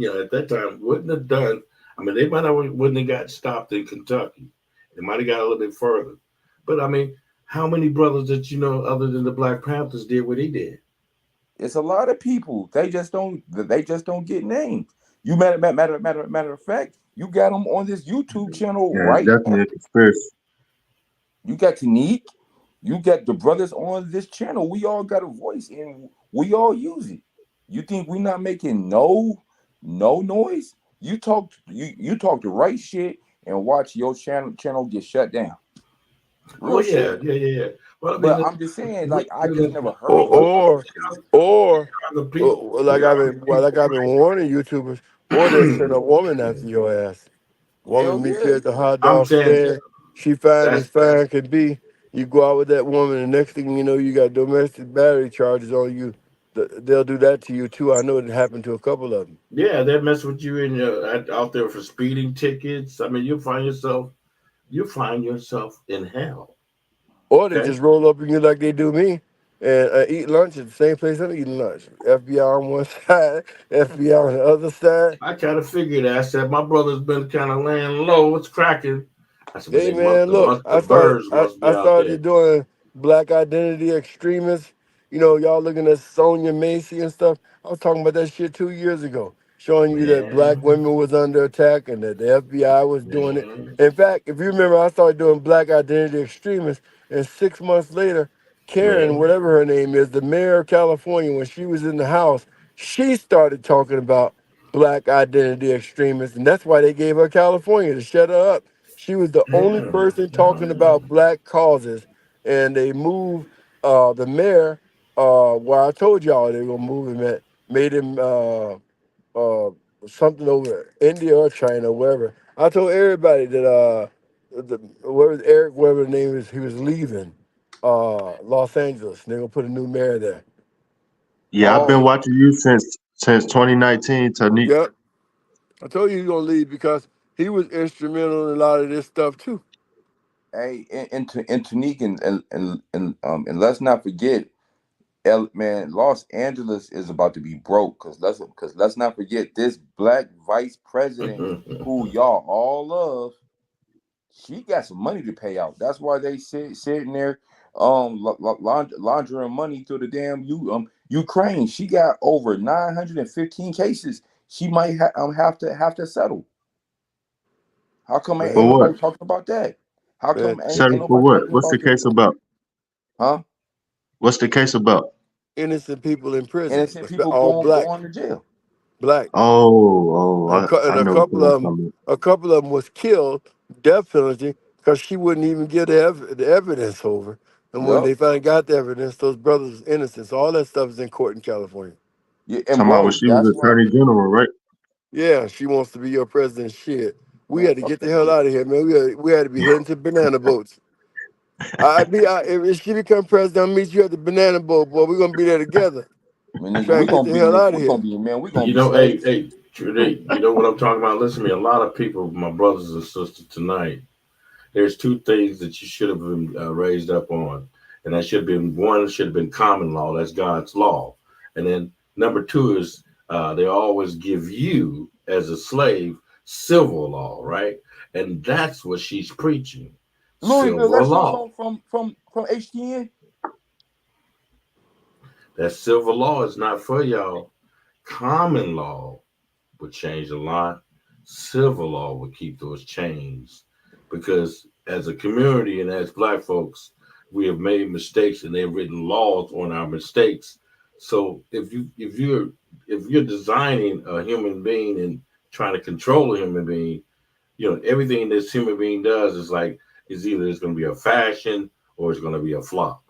at that time wouldn't have done, I mean, they might have wouldn't have got stopped in Kentucky. They might have got a little bit further. But I mean, how many brothers that you know other than the Black Panthers did what he did? It's a lot of people. They just don't get named. You matter of fact, you got them on this YouTube channel Yeah, it's right definitely now. a conspiracy. You got Tanique. You got the brothers on this channel. We all got a voice and we all use it. You think we not making no noise? You talk the right shit and watch your channel get shut down. Oh Real yeah, shit. yeah, yeah, yeah. Well, I mean, But I'm just saying, we, like I we, just never heard Or of him. or or are the people. We are the like people. I've been warning YouTubers, or they'll send a woman after your ass. Hell Woman meet yeah. you at the hot I'm dog saying stand. She fine as that's fine could be. You go out with that woman, and next thing you know, you got domestic battery charges on you. They'll do that to you too. I know it happened to a couple of them. yeah. They mess with you in out there for speeding tickets. I mean, you find yourself in hell. Or they Okay. just roll up on you like they do me, and eat lunch at the same place I'm eating lunch. FBI on one side, FBI on the other side. I kind of figured that. I said my brother's been kind of laying low. What's cracking? I said, but Hey man, the look, the birds must be I out there. started doing black identity extremists. Y'all looking at Sonia Macy and stuff. I was talking about that shit 2 years ago, showing you that black Man, women was under attack and that the FBI was doing it. man. In fact, if you remember, I started doing black identity extremists, and 6 months later, Karen, Man. whatever her name is, the mayor of California, when she was in the House, she started talking about black identity extremists, and that's why they gave her California to shut her up. She was the only Yeah. person talking Yeah. about black causes, and they moved the mayor. Where I told y'all they were gonna move him at, made him uh, something over India or China, wherever. I told everybody that where was Eric, whatever the name is, he was leaving Los Angeles. And they're gonna put a new mayor there. Yeah, I've Oh, been watching you since 2019, Tanique. Yep, I told you he's gonna leave because he was instrumental in a lot of this stuff too. hey, and Tunique and let's not forget, man, Los Angeles is about to be broke because let's not forget this black vice president who y'all all love. She got some money to pay out. That's why they sitting there laundering money to the damn Ukraine. She got over 915 cases. She might have to settle. How come ain't For Man, what? nobody talking about that? How man, come ain't Settle for nobody what? talking What's the about that? case about? Huh? What's the case about? innocent people in prison, Innocent people all black, going to jail. black. Oh, And I a know what couple you're of them, talking was killed, death penalty, because she wouldn't even give the evidence over. And when Yup. they finally got the evidence, those brothers was innocent. So all that stuff is in court in California. Yeah, and Talking about when bro, she was that's why, Attorney General, right? Yeah, she wants to be your president. Shit, we man, had to fuck get the that hell shit. out of here, man. We had to be heading to banana boats. If she become president, I'll meet you at the banana boat, boy. We're gonna be there together. Man, nigga, Try we and get gonna the be hell out of we gonna here. be man, we gonna You be know, hey, slaves. hey, Trudy, you know what I'm talking about? Listen to me. A lot of people, my brothers and sisters tonight, there's two things that you should have been raised up on. And that should have been one, should have been common law. That's God's law. And then number two is they always give you, as a slave, civil law, right? And that's what she's preaching, Louis, the civil lesson law. from HTN. That civil law is not for y'all. Common law would change a lot. Civil law would keep those chains because as a community and as black folks, we have made mistakes and they've written laws on our mistakes. So if you're designing a human being and trying to control a human being, everything this human being does is like is either it's going to be a fashion or it's going to be a flop.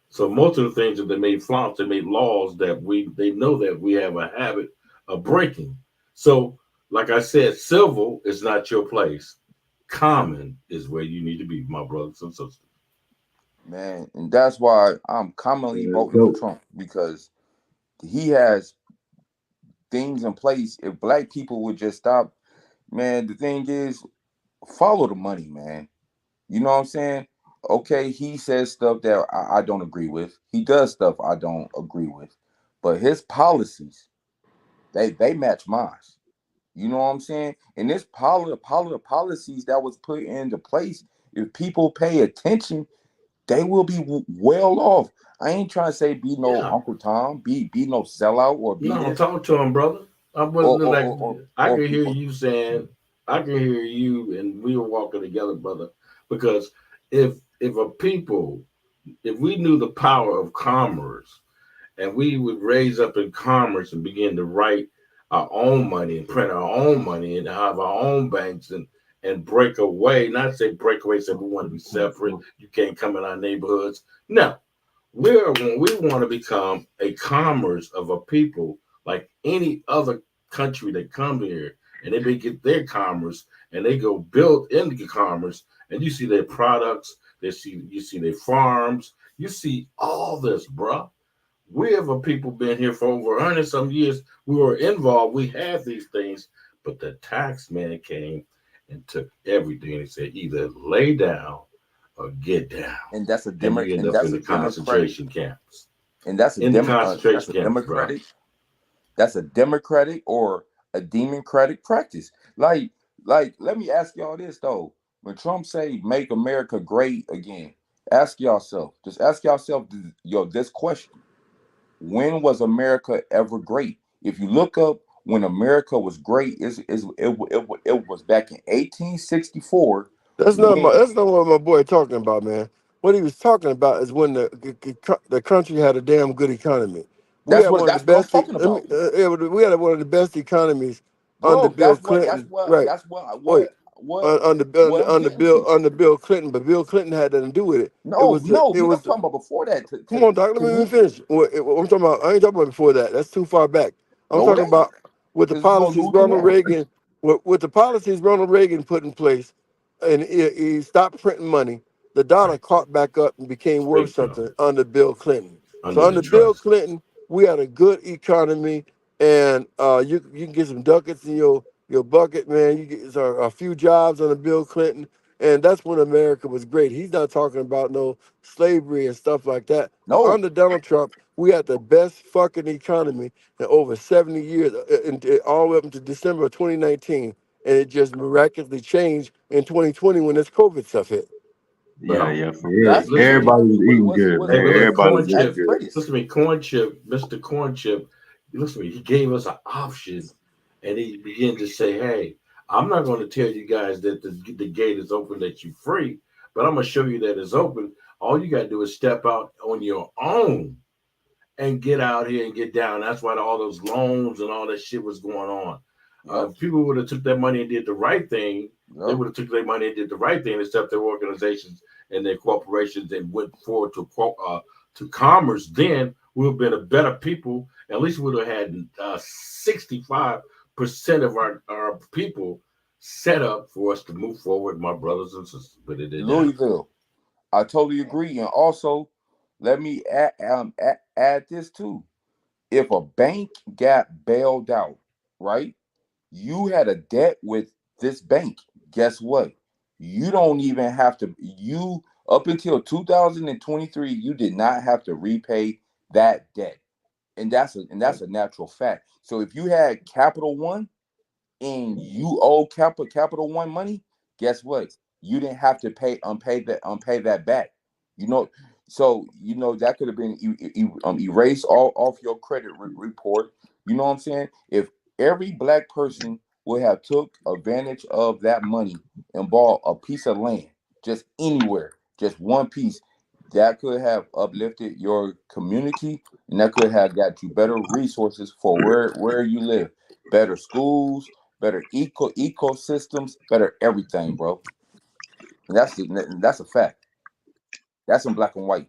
So most of the things that they made flops, they made laws that they know that we have a habit of breaking. So, like I said, civil is not your place. Common is where you need to be, my brothers and sisters. Man, and that's why I'm commonly Let's voting for go. Trump because he has things in place. If black people would just stop, man, the thing is, follow the money, man. You know what I'm saying? Okay, he says stuff that I don't agree with. He does stuff I don't agree with, but his policies they match mine. You know what I'm saying? And this policies that was put into place, if people pay attention, they will be well off. I ain't trying to say be no Yeah. Uncle Tom, be no sellout, or be No, this, talk to him, brother. I or wasn't or like or or, I or, could hear or you saying, I can hear you, and we were walking together, brother. Because if a people, if we knew the power of commerce, and we would raise up in commerce and begin to write our own money and print our own money and have our own banks and break away, not say break away, say we want to be separate, you can't come in our neighborhoods. No, we want to become a commerce of a people like any other country that come here and they get their commerce and they go build into commerce and you see their products, you see their farms, you see all this, bruh. We have a people been here for over 100 some years. We were involved. We had these things, but the tax man came and took everything and said either lay down or get down, and that's a and demo you end and up that's in a the democratic concentration camps. and that's a In the demo that's concentration a camps, bro. democratic that's a democratic or a democratic practice. Like let me ask y'all this though. When Trump say make America great again, Ask yourself. Just ask yourself, this question: when was America ever great? If you look up when America was great, it was back in 1864 when. That's not what my boy talking about, man. What he was talking about is when the country had a damn good economy. We had one of the That's what I'm best. talking Let me, about, yeah, we had one of the best economies under bro. Bill Clinton. Right. Wait. Under Bill Clinton, but Bill Clinton had nothing to do with it. It No, was the no, it me. I'm was talking about before that. Come on, Doc. Let To me who? finish. What I'm talking about, I ain't talking about before that. That's too far back. I'm No, it talking ain't. about with the Cause it's gonna policies lose you Ronald now. Reagan, with the policies Ronald Reagan put in place, and he stopped printing money. The dollar Right. caught back up and became worth Big time. something under Bill Clinton. So Under the under Bill trust. Clinton, we had a good economy, and you can get some ducats in your bucket, man. You get a few jobs under Bill Clinton, and that's when America was great. He's not talking about no slavery and stuff like that. But No, under Donald Trump, we had the best fucking economy in over 70 years, all the way up until December of 2019. And it just miraculously changed in 2020 when this COVID stuff hit. But Yeah, I'm yeah, for real. that's when the listen to me. Everybody was economy eating good, was Hey, man. but look, Everybody Corn was at eating its Chip. good. greatest. Listen to me, Corn Chip, Mr. Corn Chip. Listen to me. He gave us an option, and he began to say, "Hey, I'm not going to tell you guys that the gate is open, that you're free, but I'm going to show you that it's open. All you got to do is step out on your own and get out here and get down. That's why all those loans and all that shit was going on. Yep, If people would have took that money and did the right thing, they yep. would have took their money and did the right thing and set up their organizations and their corporations and went forward to commerce. Then we would have been a better people. At least we would have had 65% of our people set up for us to move forward, my brothers and sisters. But it did not. Louisville. I totally agree. And also, let me add this too. If a bank got bailed out, right? You had a debt with this bank. Guess what? You don't even have to. You up until 2023, you did not have to repay that debt, and that's a natural fact. So if you had Capital One and you owe Capital One money, guess what? You didn't have to pay that back. You know, so that could have been erased all off your credit report. You know what I'm saying? If every black person would have took advantage of that money and bought a piece of land, just anywhere, just one piece, that could have uplifted your community, and that could have got you better resources for where you live, better schools, better ecosystems, better everything, bro. And that's a fact. That's in black and white.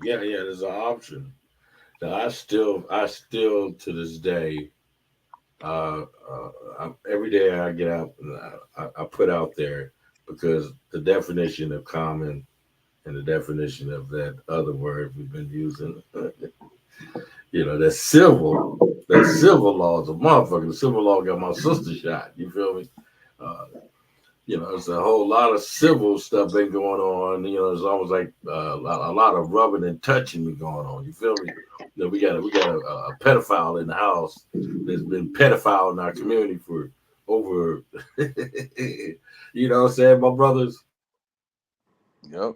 Yeah. There's an option. Now, I still to this day, every day I get out and I put out there because the definition of common and the definition of that other word we've been using, that civil law is a motherfucker. The civil law got my sister shot. You feel me? Uh, it's a whole lot of civil stuff been going on. It's almost like a lot of rubbing and touching me going on. You feel me? We got a pedophile in the house that's been pedophile in our community for over. You know what I'm saying, my brothers? Yep.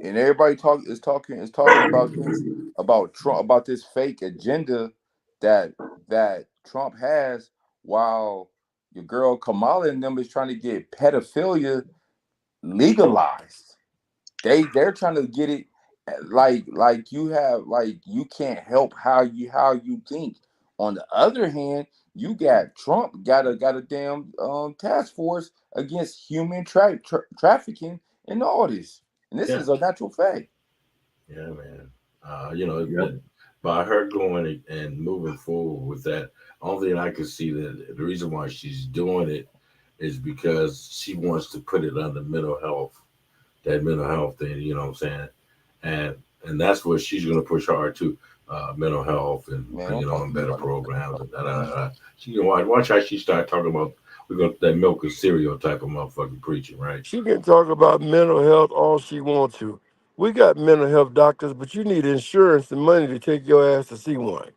And everybody talking about this, about Trump, about this fake agenda that Trump has, while your girl Kamala and them is trying to get pedophilia legalized. They're trying to get it, like you have, like you can't help how you think. On the other hand, you got Trump got a damn task force against human trafficking and all this, and this Yeah, is a natural fact. yeah, man. Yep. By her going and moving forward with that, only thing I can see that the reason why she's doing it is because she wants to put it under mental health, that mental health thing. You know what I'm saying? And and that's what she's going to push hard to, mental health and Man, don't bringing talk on to me better about no programs and da da man. da. Da. She can watch how she start talking about we're going that milk and cereal type of motherfucking preaching, right? She can talk about mental health all she wants to. We got mental health doctors, but you need insurance and money to take your ass to see one.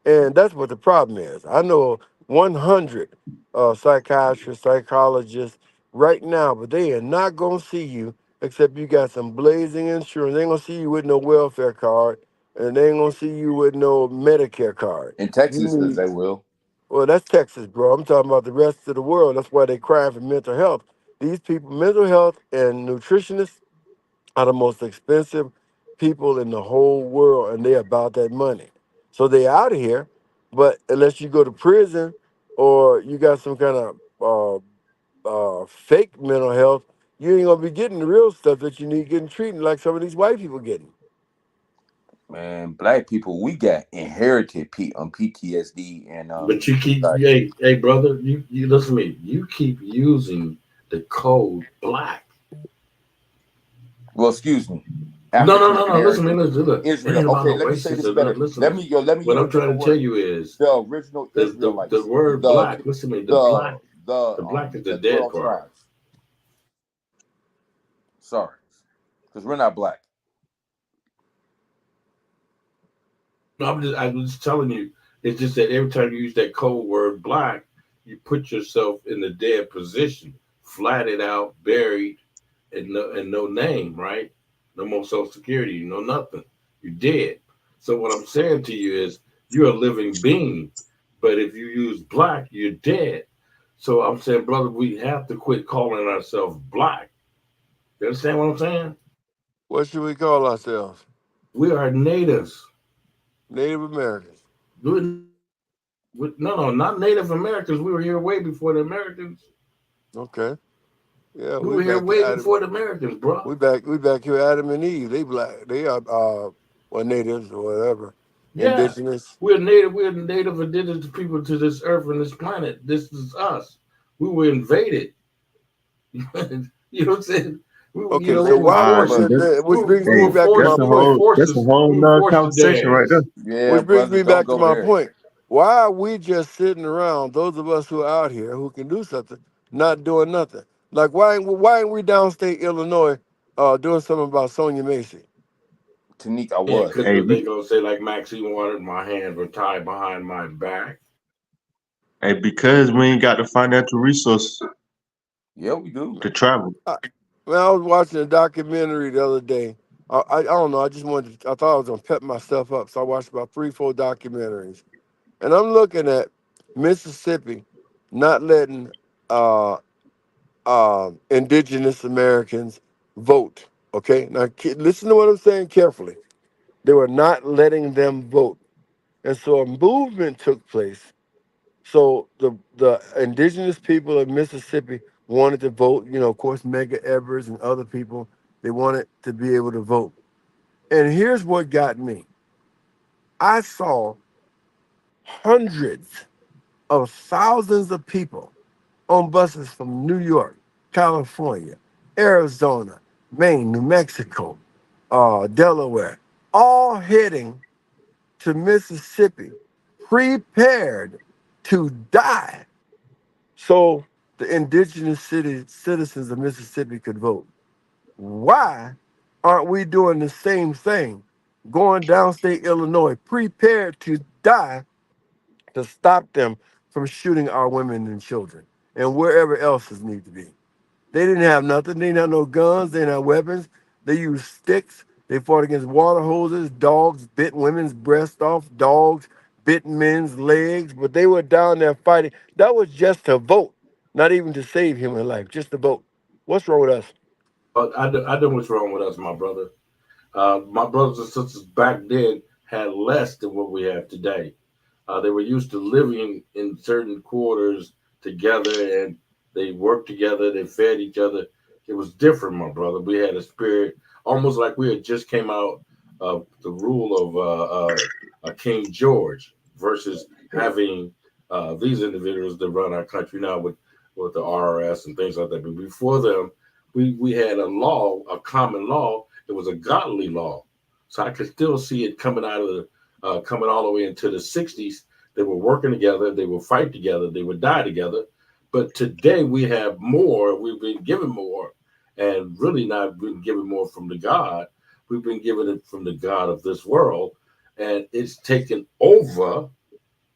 And that's what the problem is. I know 100 psychiatrists, psychologists, right now, but they are not gonna see you except you got some blazing insurance. They ain't gonna see you with no welfare card, and they ain't gonna see you with no Medicare card. In You Texas, need they will. well, that's Texas, bro. I'm talking about the rest of the world. That's why they crying for mental health. These people, mental health and nutritionists are the most expensive people in the whole world, and they about that money. So they out of here, but unless you go to prison or you got some kind of fake mental health, you ain't gonna be getting the real stuff that you need getting treated like some of these white people getting. Man, black people, we got inherited PTSD and But you keep, anxiety. hey, brother, you listen to me. You keep using the code black. Well, excuse me, No, no, African no, no. Listen to me. American, Listen, look. It Israel. ain't about Okay, no let me say this racism. No, better. listen, Let listen. me yo, let me What use a I'm better trying to tell word. you is The original the Israelites, word black. Listen to me. the The black is the the dead 12 part. tribes. Sorry, because we're not black. No, I'm just telling you. It's just that every time you use that code word black, you put yourself in the dead position, flatted out, buried, and no name, right? No more social security, no nothing. You're dead. So what I'm saying to you is you're a living being. But if you use black, you're dead. So I'm saying, brother, we have to quit calling ourselves black. You understand what I'm saying? What should we call ourselves? We are natives. Native Americans. No, no, not Native Americans. We were here way before the Americans. Okay. Yeah, We we were here back to way Adam. before the Americans, bro. We back here. Adam and Eve. They black. They are well natives or whatever, Yeah, indigenous. we're native. We're native indigenous people to this earth and this planet. This is us. We were invaded. You know what I'm saying? Okay, We so were why forced. should which brings We me were back to my forced. point. We were forced to conversation right there. dance. Yeah, Which brings brother, me don't back to go my there. point. Why are we just sitting around? Those of us who are out here who can do something, not doing nothing. Like why ain't we downstate Illinois doing something about Sonia Macy? Tanika, I Yeah, was. because Hey, they gonna say like Maxine wanted my hands were tied behind my back. because we ain't got the financial resources Yeah, we do. to travel. I, man, I was watching a documentary the other day. I don't know. I just wanted. I thought I was gonna pep myself up, so I watched about 3, 4 documentaries, and I'm looking at Mississippi not letting uh, indigenous Americans vote. Okay, now listen to what I'm saying carefully. They were not letting them vote, and so a movement took place. So the indigenous people of Mississippi wanted to vote. You know, of course, Medgar Evers and other people, they wanted to be able to vote. And here's what got me: I saw hundreds of thousands of people on buses from New York, California, Arizona, Maine, New Mexico, Delaware, all heading to Mississippi, prepared to die so the indigenous citizens of Mississippi could vote. Why aren't we doing the same thing? Going downstate Illinois, prepared to die to stop them from shooting our women and children and wherever else is need to be. They didn't have nothing. They didn't have no guns. They didn't have weapons. They used sticks. They fought against water hoses. Dogs bit women's breasts off. Dogs bit men's legs. But they were down there fighting. That was just to vote, not even to save human life, just to vote. What's wrong with us? I know what's wrong with us, my brother. My brothers and sisters back then had less than what we have today. They were used to living in certain quarters together and they worked together, they fed each other. It was different, my brother. We had a spirit almost like we had just came out of the rule of King George versus having these individuals that run our country now with the RRS and things like that. But before them, we had a law, a common law. It was a godly law. So I could still see it coming out of the coming all the way into the 60s. They were working together, they would fight together, they would die together. But today we have more, we've been given more, and really not been given more from the God. We've been given it from the God of this world, and it's taken over.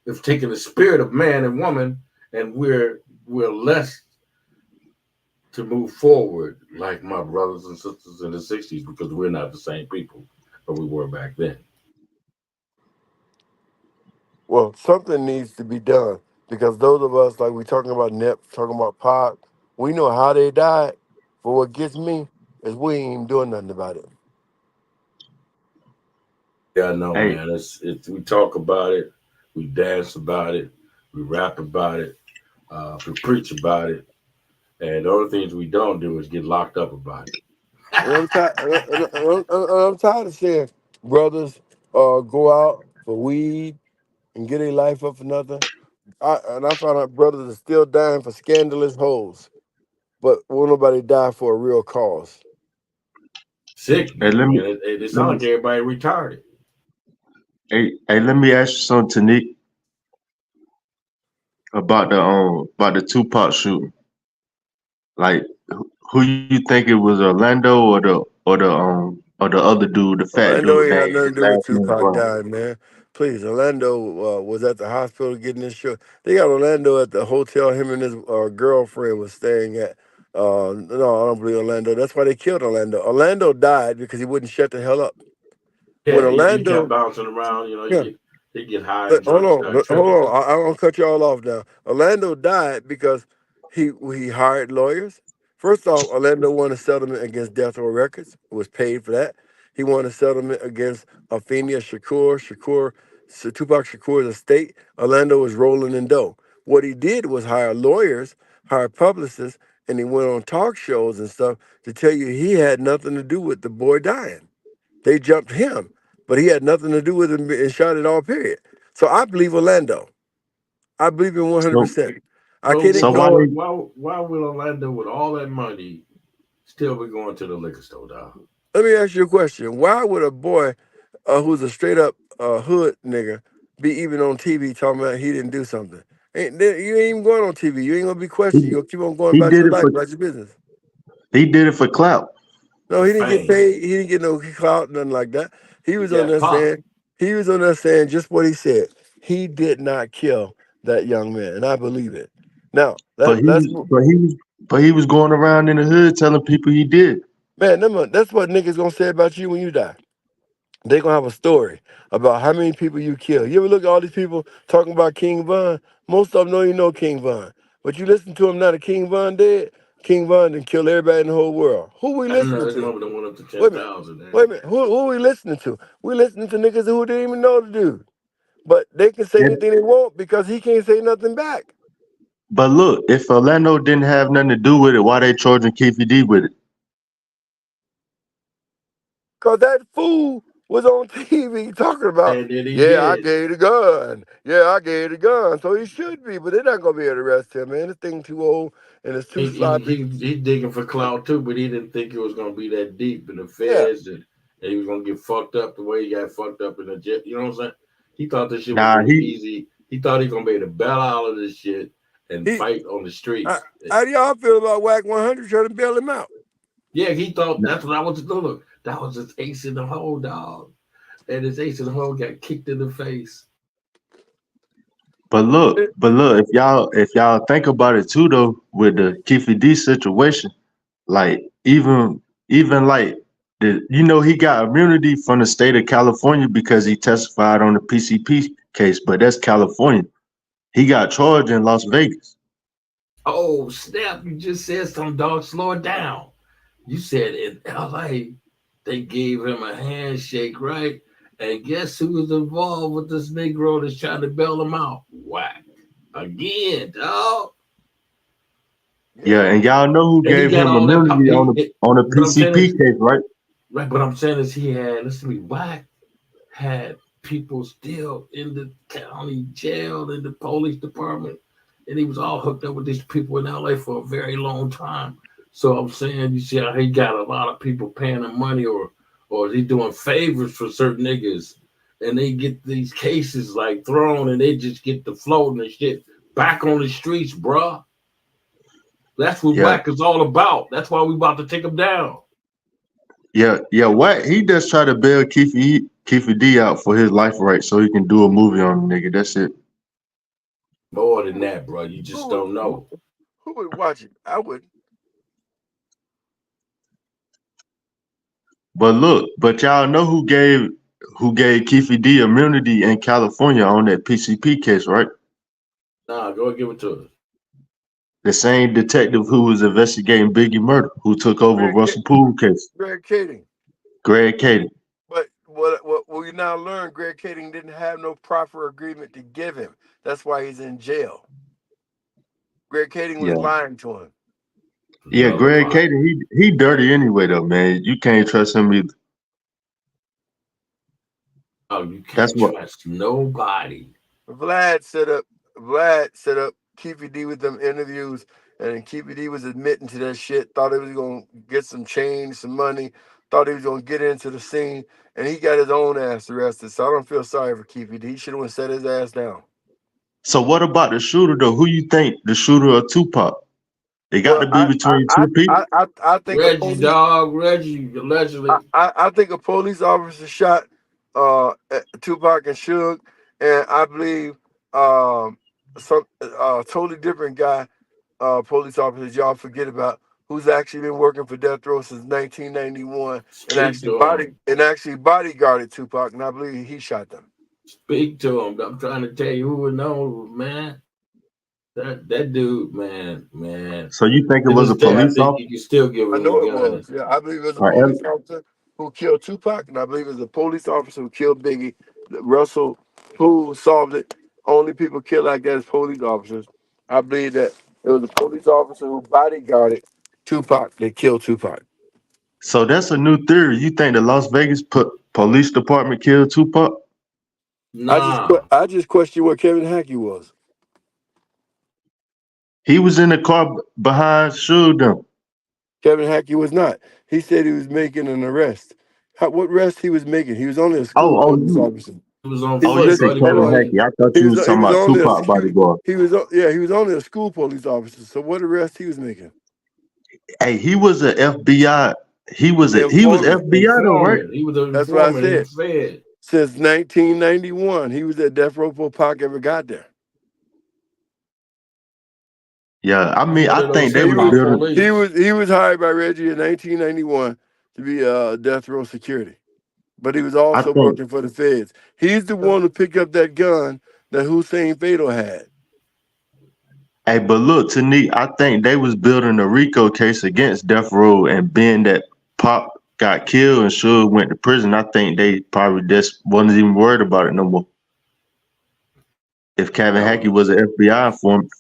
It's taken the spirit of man and woman, and we're less to move forward like my brothers and sisters in the '60s because we're not the same people that we were back then. Well, something needs to be done because those of us, like we talking about Nip, talking about Pop, we know how they died. But what gets me is we ain't even doing nothing about it. Yeah, I know, Hey, man. It's we talk about it, we dance about it, we rap about it, we preach about it, and the only things we don't do is get locked up about it. And I'm tired. I'm tired of seeing brothers go out for weed and get their life up for nothing. I found out brothers are still dying for scandalous hoes, but won't nobody die for a real cause. Sickness, hey, let me man. It let sounds me like everybody retarded. hey, let me ask you something, Nick, about the Tupac shooting. Like, who you think it was, Orlando or the other dude, the fat Orlando dude ain't had named nothing his to do with last name Tupac Brown? dying, man. Please, Orlando was at the hospital getting his shot. They got Orlando at the hotel him and his girlfriend was staying at. No, I don't believe Orlando. That's why they killed Orlando. Orlando died because he wouldn't shut the hell up. When Yeah, he kept Orlando, bouncing around. You know, yeah, he get high and Hold drunk, on, start hold tripping. on. I'm gonna cut y'all off now. Orlando died because he hired lawyers. First off, Orlando won a settlement against Death Row Records. Was paid for that. He won a settlement against Afenia Tupac Shakur's estate. Orlando was rolling in dough. What he did was hire lawyers, hire publicists, and he went on talk shows and stuff to tell you he had nothing to do with the boy dying. They jumped him, but he had nothing to do with it and shot it all, period. So I believe Orlando. I believe him So 100%. I So can't so why why ignore. they why would Orlando with all that money still be going to the liquor store, dog? Let me ask you a question. Why would a boy who's a straight up hood nigga be even on TV talking about he didn't do something? You ain't even going on TV. You ain't going to be he, questioned. You'll keep on going he about did your it life, for about your business. clout. No, For he didn't get fame. paid. He didn't get no clout, nothing like that. He He was on got there popped. saying, just what he said. He did not kill that young man, and I believe it. Now, But he that's was but he was but he was going around in the hood telling people he did. man. That's what niggas gonna say about you when you die. They gonna have a story about how many people you kill. You ever look at all these people talking about King Von? Most of them don't even know King Von. But you listen to him now that King Von dead. King Von done killed everybody in the whole world. Who we I know listening his to? mama done went up to Wait ten a minute. thousand, Wait a man. minute. Who we listening to? We listening to niggas who didn't even know the dude. But they can say And, anything they want because he can't say nothing back. but look, if Orlando didn't have nothing to do with it, why they charging Keefe D with it? Cause that fool was on TV talking about, And then he yeah, I did. gave the gun. Yeah, I gave the gun. So he should be, but they're not gonna be able to arrest him, man. This thing too old and it's too sloppy. He digging for clout too, but he didn't think it was gonna be that deep in the Yeah. feds and he was gonna get fucked up the way he got fucked up in the jet. You know what I'm saying? He thought this shit was Nah, gonna be he easy. He thought he was gonna be able to bail out of this shit and He fight on the I, streets. how do y'all feel about Whack 100 trying to bail him out? Yeah, he thought nah, that's what I was doing. Look, that was his ace in the hole, dog. And his ace in the hole got kicked in the face. but look, if y'all think about it too though, with the Keefe D situation, like even like he got immunity from the state of California because he testified on the PCP case, but that's California. He got charged in Las Vegas. Oh, snap. You just said something, dog. Slow it down. You said in LA, they gave him a handshake, right? And guess who was involved with this Negro that's trying to bail him out? Whack. Again, dog. Yeah, Yeah. and y'all know who And he gave got him all that. immunity on the What I'm saying PCP is, case, right? right, what I'm saying is he had, listen to me, Whack had people still in the county jail, in the police department, and he was all hooked up with these people in LA for a very long time. So I'm saying, you see how he got a lot of people paying him money, or is he doing favors for certain niggas, and they get these cases like thrown, and they just get the floating and shit back on the streets, bruh. That's what Yeah, Whack is all about. That's why we about to take him down. yeah. What he just tried to bail Keefe D out for his life right, so he can do a movie on the nigga. That's it. More than that, bro. You just Who would don't who, know. who would watch it? I would. but y'all know who gave Keefe D immunity in California on that PCP case, right? Nah, go and give it to us. The same detective who was investigating Biggie murder, who took over Greg, Russell Poole case, Greg Kading. Greg Cady. But what we now learn, Greg Kading didn't have no proper agreement to give him. That's why he's in jail. Greg Kading was Yeah, lying to him. yeah. Another Greg lie. Cady, he dirty anyway, though, man. You can't trust him either. Oh, you That's can't what. trust nobody. Vlad set up Vlad set up Keefe D with them interviews, and Keefe D was admitting to that shit. Thought he was gonna get some change, some money. Thought he was gonna get into the scene, and he got his own ass arrested. So I don't feel sorry for Keefe D. He should have set his ass down. So what about the shooter though? Who you think the shooter of Tupac? It got Well, to be between two people. I think a Reggie, police dog, Reggie, allegedly. I think a police officer shot Tupac and Suge, and I believe some totally different guy, police officers y'all forget about, who's actually been working for Death Row since 1991 and Speak to him. actually bodyguarded Tupac, and I believe he shot them. Speak to him. I'm trying to tell you who it knows, man. That dude, man. So you think it To was this a day, I police think officer? you can still give I him know a it gun. was. Yeah, I believe it was a Or police officer who killed Tupac, and I believe it was a police officer who killed Biggie. Russell, who solved it. Only people killed like that is police officers. I believe that it was a police officer who bodyguarded Tupac that killed Tupac. So that's a new theory. You think the Las Vegas police department killed Tupac? Nah, I just question where Kevin Hackey was. He was in the car behind Suge them. Kevin Hackey was not. He said he was making an arrest. What arrest he was making? He was only a school Oh, police officer. he was on He oh, was you foot, listen. said buddy Hold Kevin on. boy. Hackey. I thought He you was was he talking was about only a Tupac bodyguard. he was only a school police officer. So what arrest he was making? Hey, he was a FBI. He was Informant. FBI though, right? Informant. He was an That's what I informant in the said. Fed. Since 1991, he was at death row before Pac ever got there. Yeah, I He's mean, one I of those think they He was was hip-hop building. police. he was hired by Reggie in 1991 to be death row security, but he was I also think, working for the feds. He's the one who picked up that gun that Hussein Fatal had. hey, but look, to me, I think they was building a RICO case against Death Row, and being that Pop got killed and Suge went to prison, I think they probably just wasn't even worried about it no more. If Kevin Hackey No, was an FBI informant,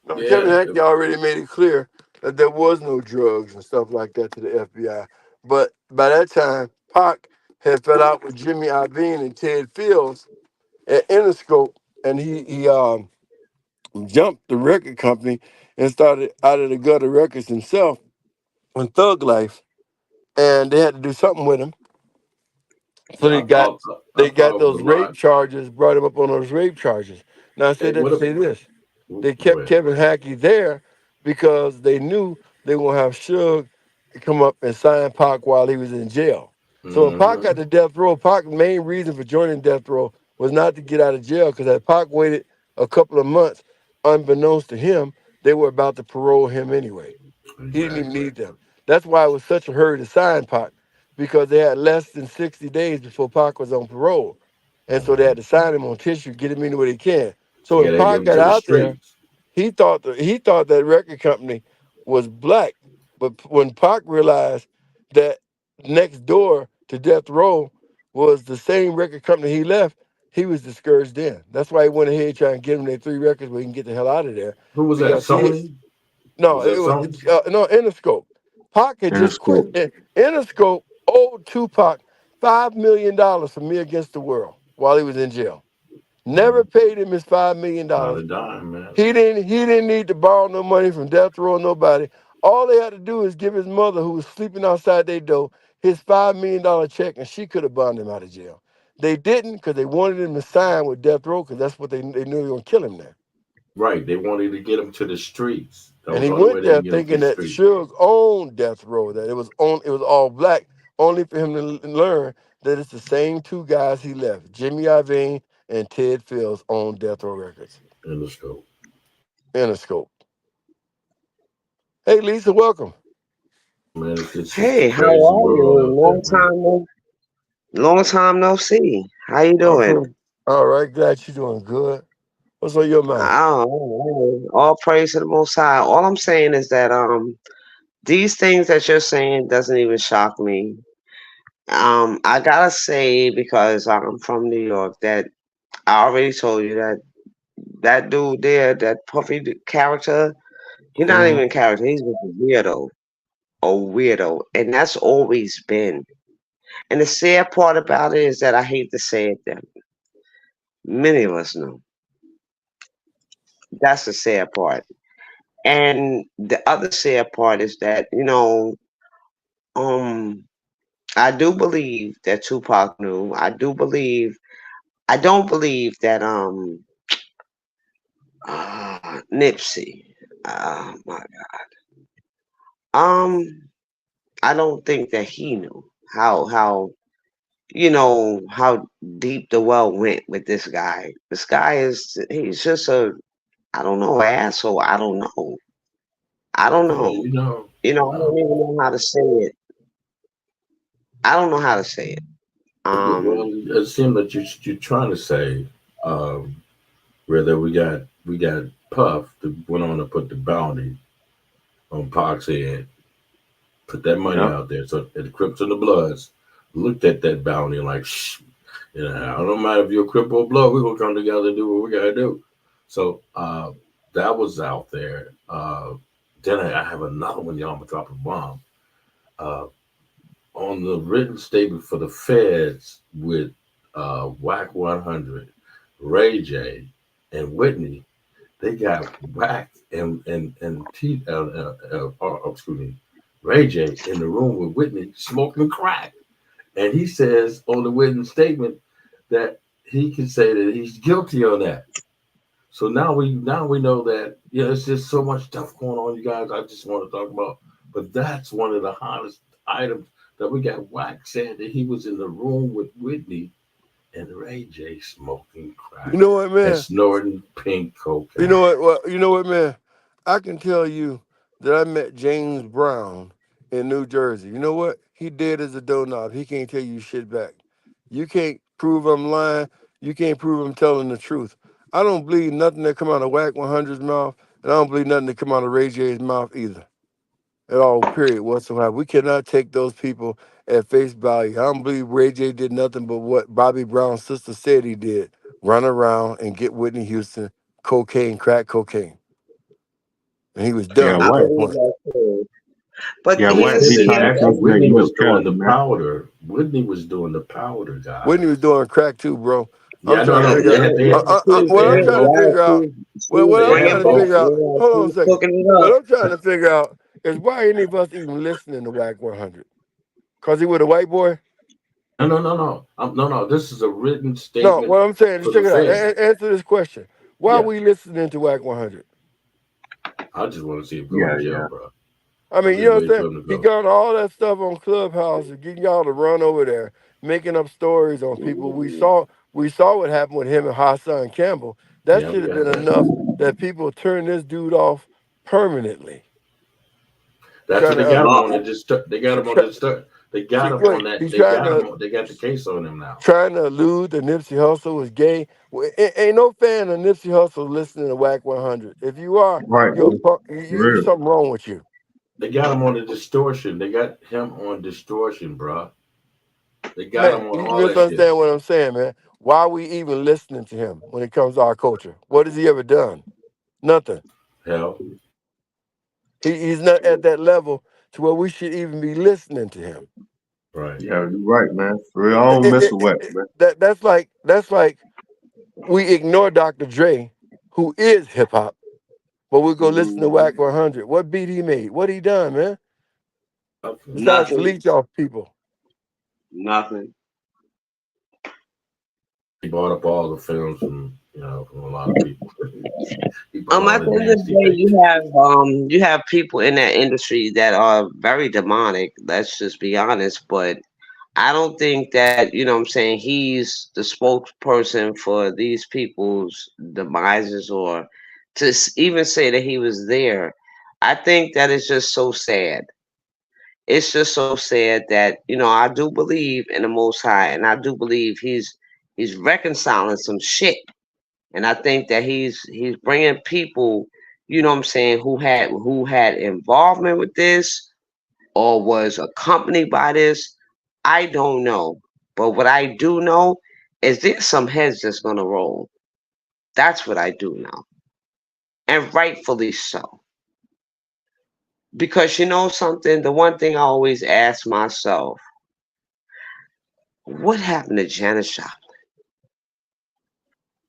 No, Kevin yeah. Hackey already made it clear that there was no drugs and stuff like that to the FBI. But by that time, Pac had fell out with Jimmy Iovine and Ted Fields at Interscope, and he jumped the record company and started out of the gutter records himself on Thug Life, and they had to do something with him. So Yeah, I they thought got it was a those rape lot. charges, brought him up on those rape charges. Now I Hey, said that what to a say this: they go kept ahead. Kevin Hackey there because they knew they were gonna have Suge come up and sign Pac while he was in jail. So when Pac got Mm-hmm. to death row, Pac's main reason for joining death row was not to get out of jail, because had Pac waited a couple of months, unbeknownst to him, they were about to parole him anyway. He didn't even Exactly. need them. That's why it was such a hurry to sign Pac, because they had less than 60 days before Pac was on parole. And so they Mm-hmm. had to sign him on tissue, get him anywhere they can. So Yeah, when they get Pac him got to the out there, streets he thought that record company was black. But when Pac realized that next door to Death Row was the same record company he left, he was discouraged then. That's why he went ahead trying to get him their 3 records where he can get the hell out of there. Who was that? Because he Sony? no, Was that it was Sony? no Interscope. Pac had just quit. Interscope. Interscope owed Tupac $5 million for Me Against the World while he was in jail. Never Mm, paid him his $5 million. not a dime, man. He didn't need to borrow no money from Death Row or nobody. All they had to do is give his mother, who was sleeping outside their door, his $5 million check, and she could have bonded him out of jail. They didn't, because they wanted him to sign with Death Row, because that's what they knew they were gonna kill him there. Right. They wanted to get him to the streets. That And was he the only way went they there can get him to thinking the that streets. Suge owned Death Row, that it was all black, only for him to learn that it's the same two guys he left. Jimmy Iovine and Ted Fields owned Death Row Records. In the scope. Interscope. Hey Lisa, welcome. Man, it's just a Hey, how crazy are world you? out there, man. Long time no see. How you I'm doing? feeling all right. Glad you're doing good. What's on your mind? Oh, all praise to the Most High. All I'm saying is that these things that you're saying doesn't even shock me. I gotta say because I'm from New York that I already told you that that dude there, that character, he's not Hmm. even a character. He's just a weirdo, and that's always been. And the sad part about it is that I hate to say it that many of us know. That's the sad part. And the other sad part is that, um, I do believe that Tupac knew. I don't believe that Nipsey. My um I don't think that he knew how how deep the well went with this guy. This guy he's just a I don't know, asshole. I don't know. I don't Well, know. I uh, don't even know how to say it. I don't know how to say it. well, Um, it seems that you're trying to say, um, whether we got Puff that went on to put the bounty on Pac's head, put that money yep. out there. So the Crips and the Bloods looked at that bounty and like, shh, I don't matter if you're a Crip or Blood, we're gonna come together and do what we gotta do. So that was out there. Then I have another one, y'all. I'm gonna drop a bomb. Uh, on the written statement for the feds with WAC 100, Ray J, and Whitney, they got whacked excuse me, Ray J in the room with Whitney smoking crack, and he says on the written statement that he can say that he's guilty on that. So now we know that it's just so much stuff going on, you guys. I just want to talk about, but that's one of the hottest items that we got. Wax said that he was in the room with Whitney and Ray J smoking You crack know what, and man? snorting pink You know cocaine. what? Well, you know what, man? I can tell you that I met James Brown in New Jersey. You know what? He dead as a doorknob. He can't tell you shit back. You can't prove I'm lying. You can't prove I'm telling the truth. I don't believe nothing that come out of Whack 100's mouth, and I don't believe nothing that come out of Ray J's mouth either. At all, period whatsoever. We cannot take those people at face value. I don't believe Ray J did nothing but what Bobby Brown's sister said he did: run around and get Whitney Houston cocaine, crack cocaine, and he was Yeah, done I at Wax. that believe point. that too. But Yeah, They Wax said here's be that trying to here's calculate Whitney you was a doing character, the man. powder. Whitney was doing the powder, Whitney was guys. doing crack too, bro. I'm Yeah, trying to no, figure they out. had they had What they I'm had trying to both. figure out. What They I'm had trying to both. figure out. Hold on a second. cooking it What up. I'm trying to figure out is why any of us even listening to Whack 100? Cause he was a white boy. No. This is a written No, statement what I'm saying is for the check it out. feds. Answer this question. Why are Yeah, we listening to Whack 100? I just want to see him go to Yeah, jail, yeah. bro. I I'm mean, you just know what I'm waiting saying? for him to He go. got all that stuff on Clubhouse and getting y'all to run over there, making up stories on people. We saw what happened with him and Hassan Campbell. That Yeah, should we have got been that. enough that people turn this dude off permanently. That's what Trying they to got him on. Uh, They got him on try, this. They got him look, on that. he's trying to They got the case on him now. trying to allude that Nipsey Hussle was gay. Well, ain't no fan of Nipsey Hussle listening to Whack 100. If you are, Right. you're For you real. something wrong with you. They got him on the distortion. They got him on distortion, bro. They got Man, him on you all that shit. misunderstand what I'm saying, man. Why are we even listening to him when it comes to our culture? What has he ever done? Nothing. Hell, He's not at that level to where we should even be listening to him. right. Yeah, you're right, man. For real. I don't mess with Wax, man. That's like we ignore Dr. Dre, who is hip hop, but we go listen to Mhm. Whack 100. What beat he made? What he done, man? Nothing. Besides nothing, leech off people. nothing. He bought up all the films from a lot of people. He bought all At the the end of the nasty day, pictures. you have people in that industry that are very demonic. Let's just be honest. But I don't think that what I'm saying he's the spokesperson for these people's demises or even say that he was there. I think that is just so sad. It's just so sad that I do believe in the Most High, and I do believe he's reconciling some shit, and I think that he's bringing people, what I'm saying, who had involvement with this or was accompanied by this. I don't know, but what I do know is there's some heads that's gonna roll. That's what I do know, and rightfully so. Because you know something, the one thing I always ask myself, what happened to Janis Joplin?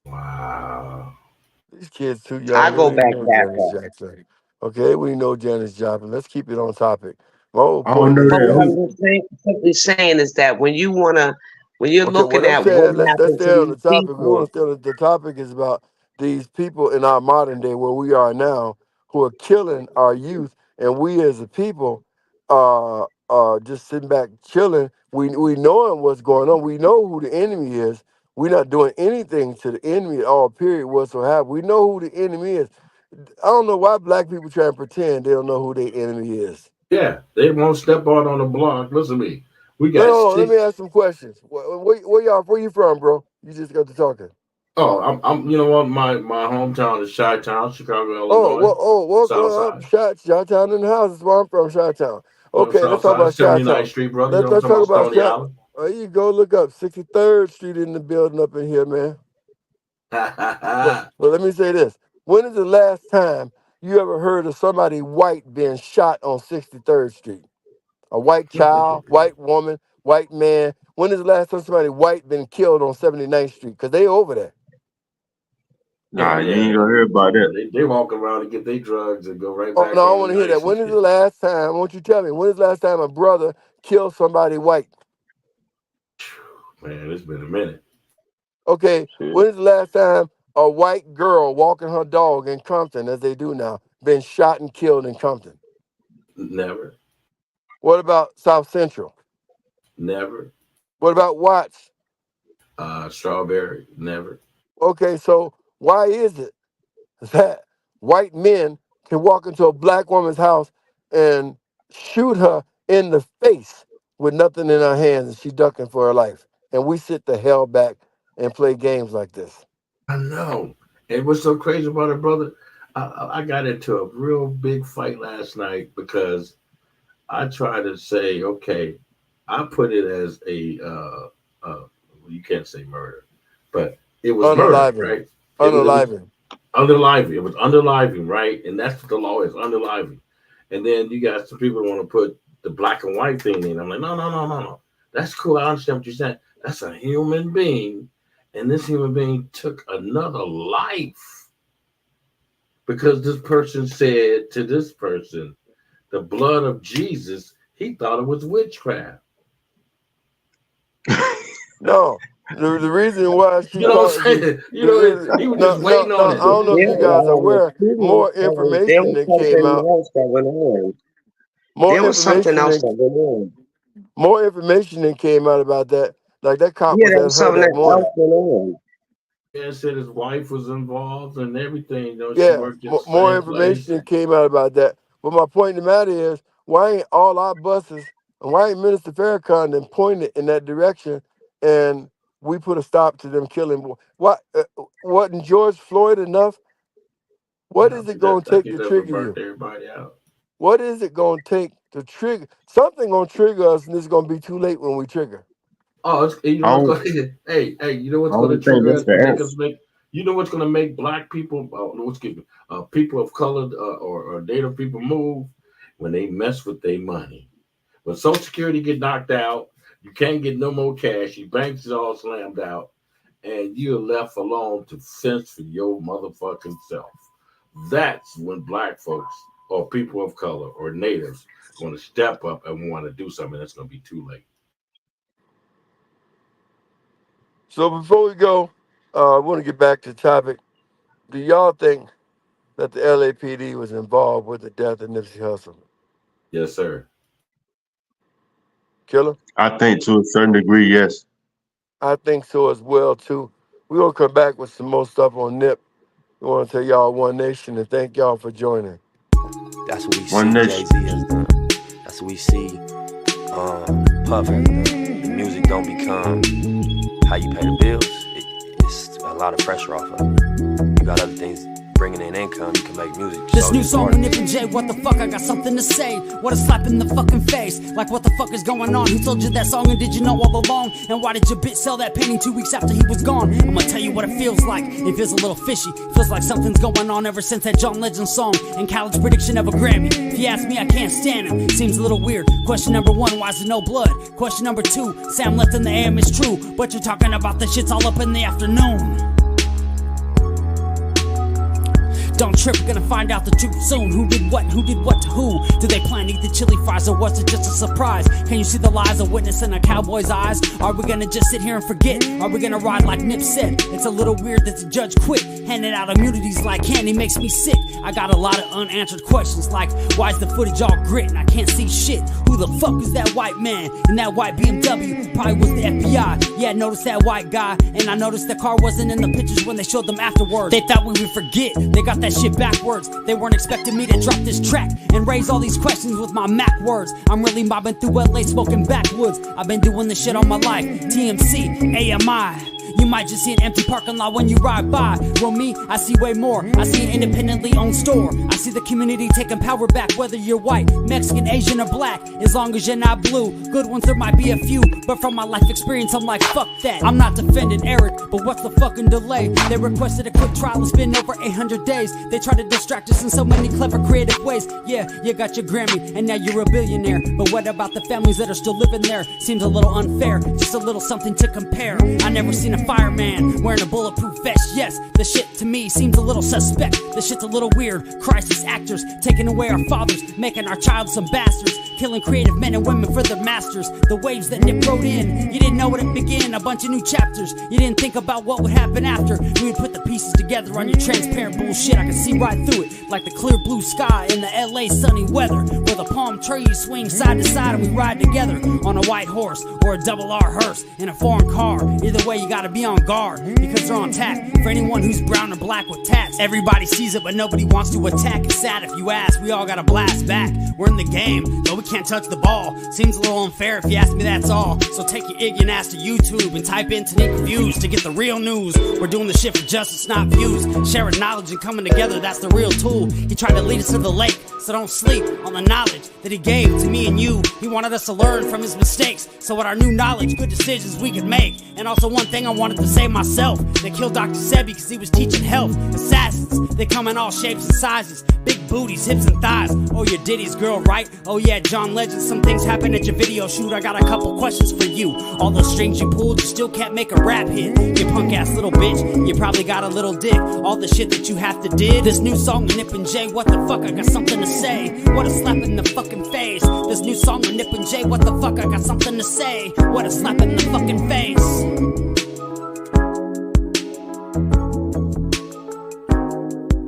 Wow. These kids too I young. They go don't even back know that Janis far. Jackson. Okay, we know Janis Joplin. Let's keep it on topic. My whole I don't point know is But that what this. who. I'm just simply saying is that when you're Okay, what looking I'm at what saying, let's happened to stay on the these topic. We want people, to stay on the topic is about these people in our modern day where we are now who are killing our youth, and we as a people just sitting back chilling. We knowing what's going on. We know who the enemy is. We're not doing anything to the enemy at all. Period. Whatsoever. We know who the enemy is. I don't know why black people try and pretend they don't know who their enemy is. Yeah, they won't step out on the block. Listen to me. We No, got no, let six. me ask some questions. Where you from, bro? You just got to talking. Oh, I'm. You know what? My hometown is Chi-Town, Chicago, Oh, Illinois, well, South welcome up, Side. Chi-Town in the house. That's where I'm from, Chi-Town. Well, Okay, let's South talk Side, about 79th Chi-Town. Street, brother. You Let's know what let's I'm talking talk about? about Stony Chi. Island. There you go. Look up 63rd Street in the building up in here, man. But let me say this: when is the last time you ever heard of somebody white being shot on 63rd Street? A white child, white woman, white man. When is the last time somebody white been killed on 79th Street? Because they over there. Oh Nah, you yeah, ain't gonna hear about that. they walk around and get their drugs and go right Oh back no, I home want to hear that. nice and When is the shit. last time? Won't you tell me? When is the last time a brother killed somebody white? Man, it's been a minute. Okay, when is the last time a white girl walking her dog in Compton, as they do now, been shot and killed in Compton? Never, What about South Central? never. What about Watts? Strawberry, never. Okay, so why is it that white men can walk into a black woman's house and shoot her in the face with nothing in her hands and she ducking for her life? And we sit the hell back and play games like this. I know. And what's so crazy about it, brother? I got into a real big fight last night because I try to say, okay, I put it as you can't say murder, but it was murder, Unaliving. right? It was Unaliving. underliving. It was underliving, right? And that's what the law is, underliving. And then you got some people want to put the black and white thing in. I'm like, no, no, no, no, no. That's cool. I understand what you're saying. That's a human being, and this human being took another life because this person said to this person, the blood of Jesus, he thought it was witchcraft. No. The reason why she You know what thought I'm saying? You know, he was no, just no, waiting on no, I it. don't know if you guys are aware, more there information was that came something out. else that went on. More There was something information else that that went on. more information that came out about that. Like that cop Yeah, was there at was her something that else morning. went on. Yeah, said his wife was involved and everything. You know, she Yeah, worked at the more same place. information came out about that. But my point in the matter is, why ain't all our buses and why ain't Minister Farrakhan then pointed in that direction and we put a stop to them killing? What wasn't George Floyd enough? What No, is it that going to I take think to that's what trigger burnt you? everybody out. What is it going to take to trigger? Something going to trigger us, and it's going to be too late when we trigger. Oh, you know I what's don't. going to hey, you know I what's going to don't think trigger that's us the and make answer. us make. You know what's going to make black people, no, excuse me, people of color or native people move when they mess with their money. When Social Security get knocked out, you can't get no more cash. Your banks is all slammed out, and you're left alone to fence for your motherfucking self. That's when black folks or people of color or natives going to step up and want to do something. That's going to be too late. So before we go, I want to get back to the topic. Do y'all think that the LAPD was involved with the death of Nipsey Hussle? Yes, sir. Killer? I think to a certain degree, yes. I think so as well too. We're gonna come back with some more stuff on Nip. We want to tell y'all one nation and thank y'all for joining. That's what we One see nation. Jay Z has done. That's That's what we see. Puff. The music don't become how you pay the bills. It's a lot of pressure off of it. You got other things bringing in income. You can make music. This new song with Nipsey Hussle, what the fuck, I got something to say. What a slap in the fucking face. Like what the fuck is going on? Who told you that song and did you know all along? And why did your bitch sell that painting 2 weeks after he was gone? I'm gonna tell you what it feels like. It feels a little fishy. Feels like something's going on ever since that John Legend song and Khaled's prediction of a Grammy. If you ask me, I can't stand him. Seems a little weird. Question number 1, why is there no blood? Question number 2, Sam left in the AM is true, but you're talking about the shits all up in the afternoon. Don't trip, we're gonna find out the truth soon. Who did what to who? Did they plan to eat the chili fries or was it just a surprise? Can you see the lies of witness in a cowboy's eyes? Are we gonna just sit here and forget? Are we gonna ride like Nip said? It's a little weird that the judge quit. Handing out immunities like candy makes me sick. I got a lot of unanswered questions like, why is the footage all grit and I can't see shit? Who the fuck is that white man in that white BMW? Probably was the FBI. Yeah, I noticed that white guy, and I noticed the car wasn't in the pictures when they showed them afterwards. They thought we would forget. They got that shit backwards. They weren't expecting me to drop this track and raise all these questions with my Mac words. I'm really mobbing through LA smoking backwoods. I've been doing this shit all my life. TMC, AMI. You might just see an empty parking lot when you ride by. Well, me, I see way more. I see an independently owned store. I see the community taking power back, whether you're white, Mexican, Asian, or black. As long as you're not blue. Good ones, there might be a few, but from my life experience, I'm like, fuck that. I'm not defending Eric, but what's the fucking delay? They requested a quick trial, it's been over 800 days. They try to distract us in so many clever, creative ways. Yeah, you got your Grammy, and now you're a billionaire. But what about the families that are still living there? Seems a little unfair, just a little something to compare. I never seen a fireman wearing a bulletproof vest. Yes, the shit to me seems a little suspect. The shit's a little weird. Crisis actors taking away our fathers, making our child some bastards, killing creative men and women for their masters. The waves that Nip wrote in, you didn't know it began. A bunch of new chapters. You didn't think about what would happen after. We would put the pieces together on your transparent bullshit. I can see right through it, like the clear blue sky in the LA sunny weather, where the palm trees swing side to side and we ride together on a white horse or a double R hearse in a foreign car. Either way, you gotta be on guard because they're on tap for anyone who's brown or black with tats. Everybody sees it, but nobody wants to attack. It's sad if you ask. We all gotta blast back. We're in the game, though we can't touch the ball. Seems a little unfair if you ask me, that's all. So take your ignorant ass to YouTube and type in Tanique Reviews to get the real news. We're doing the shit for justice, not views. Sharing knowledge and coming together, that's the real tool. He tried to lead us to the lake, so don't sleep on the knowledge that he gave to me and you. He wanted us to learn from his mistakes, so with our new knowledge, good decisions we could make. And also one thing I wanted to say myself, they killed Dr. Sebi because he was teaching health. Assassins, they come in all shapes and sizes, big booties, hips and thighs. Oh, your Diddy's girl, right? Oh yeah, John Legend, some things happen at your video shoot. I got a couple questions for you. All those strings you pulled, you still can't make a rap hit. You punk ass little bitch, you probably got a little dick. All the shit that you have to did. This new song with Nip and Jay, what the fuck, I got something to say. What a slap in the fucking face. This new song with Nip and Jay, what the fuck, I got something to say. What a slap in the fucking face.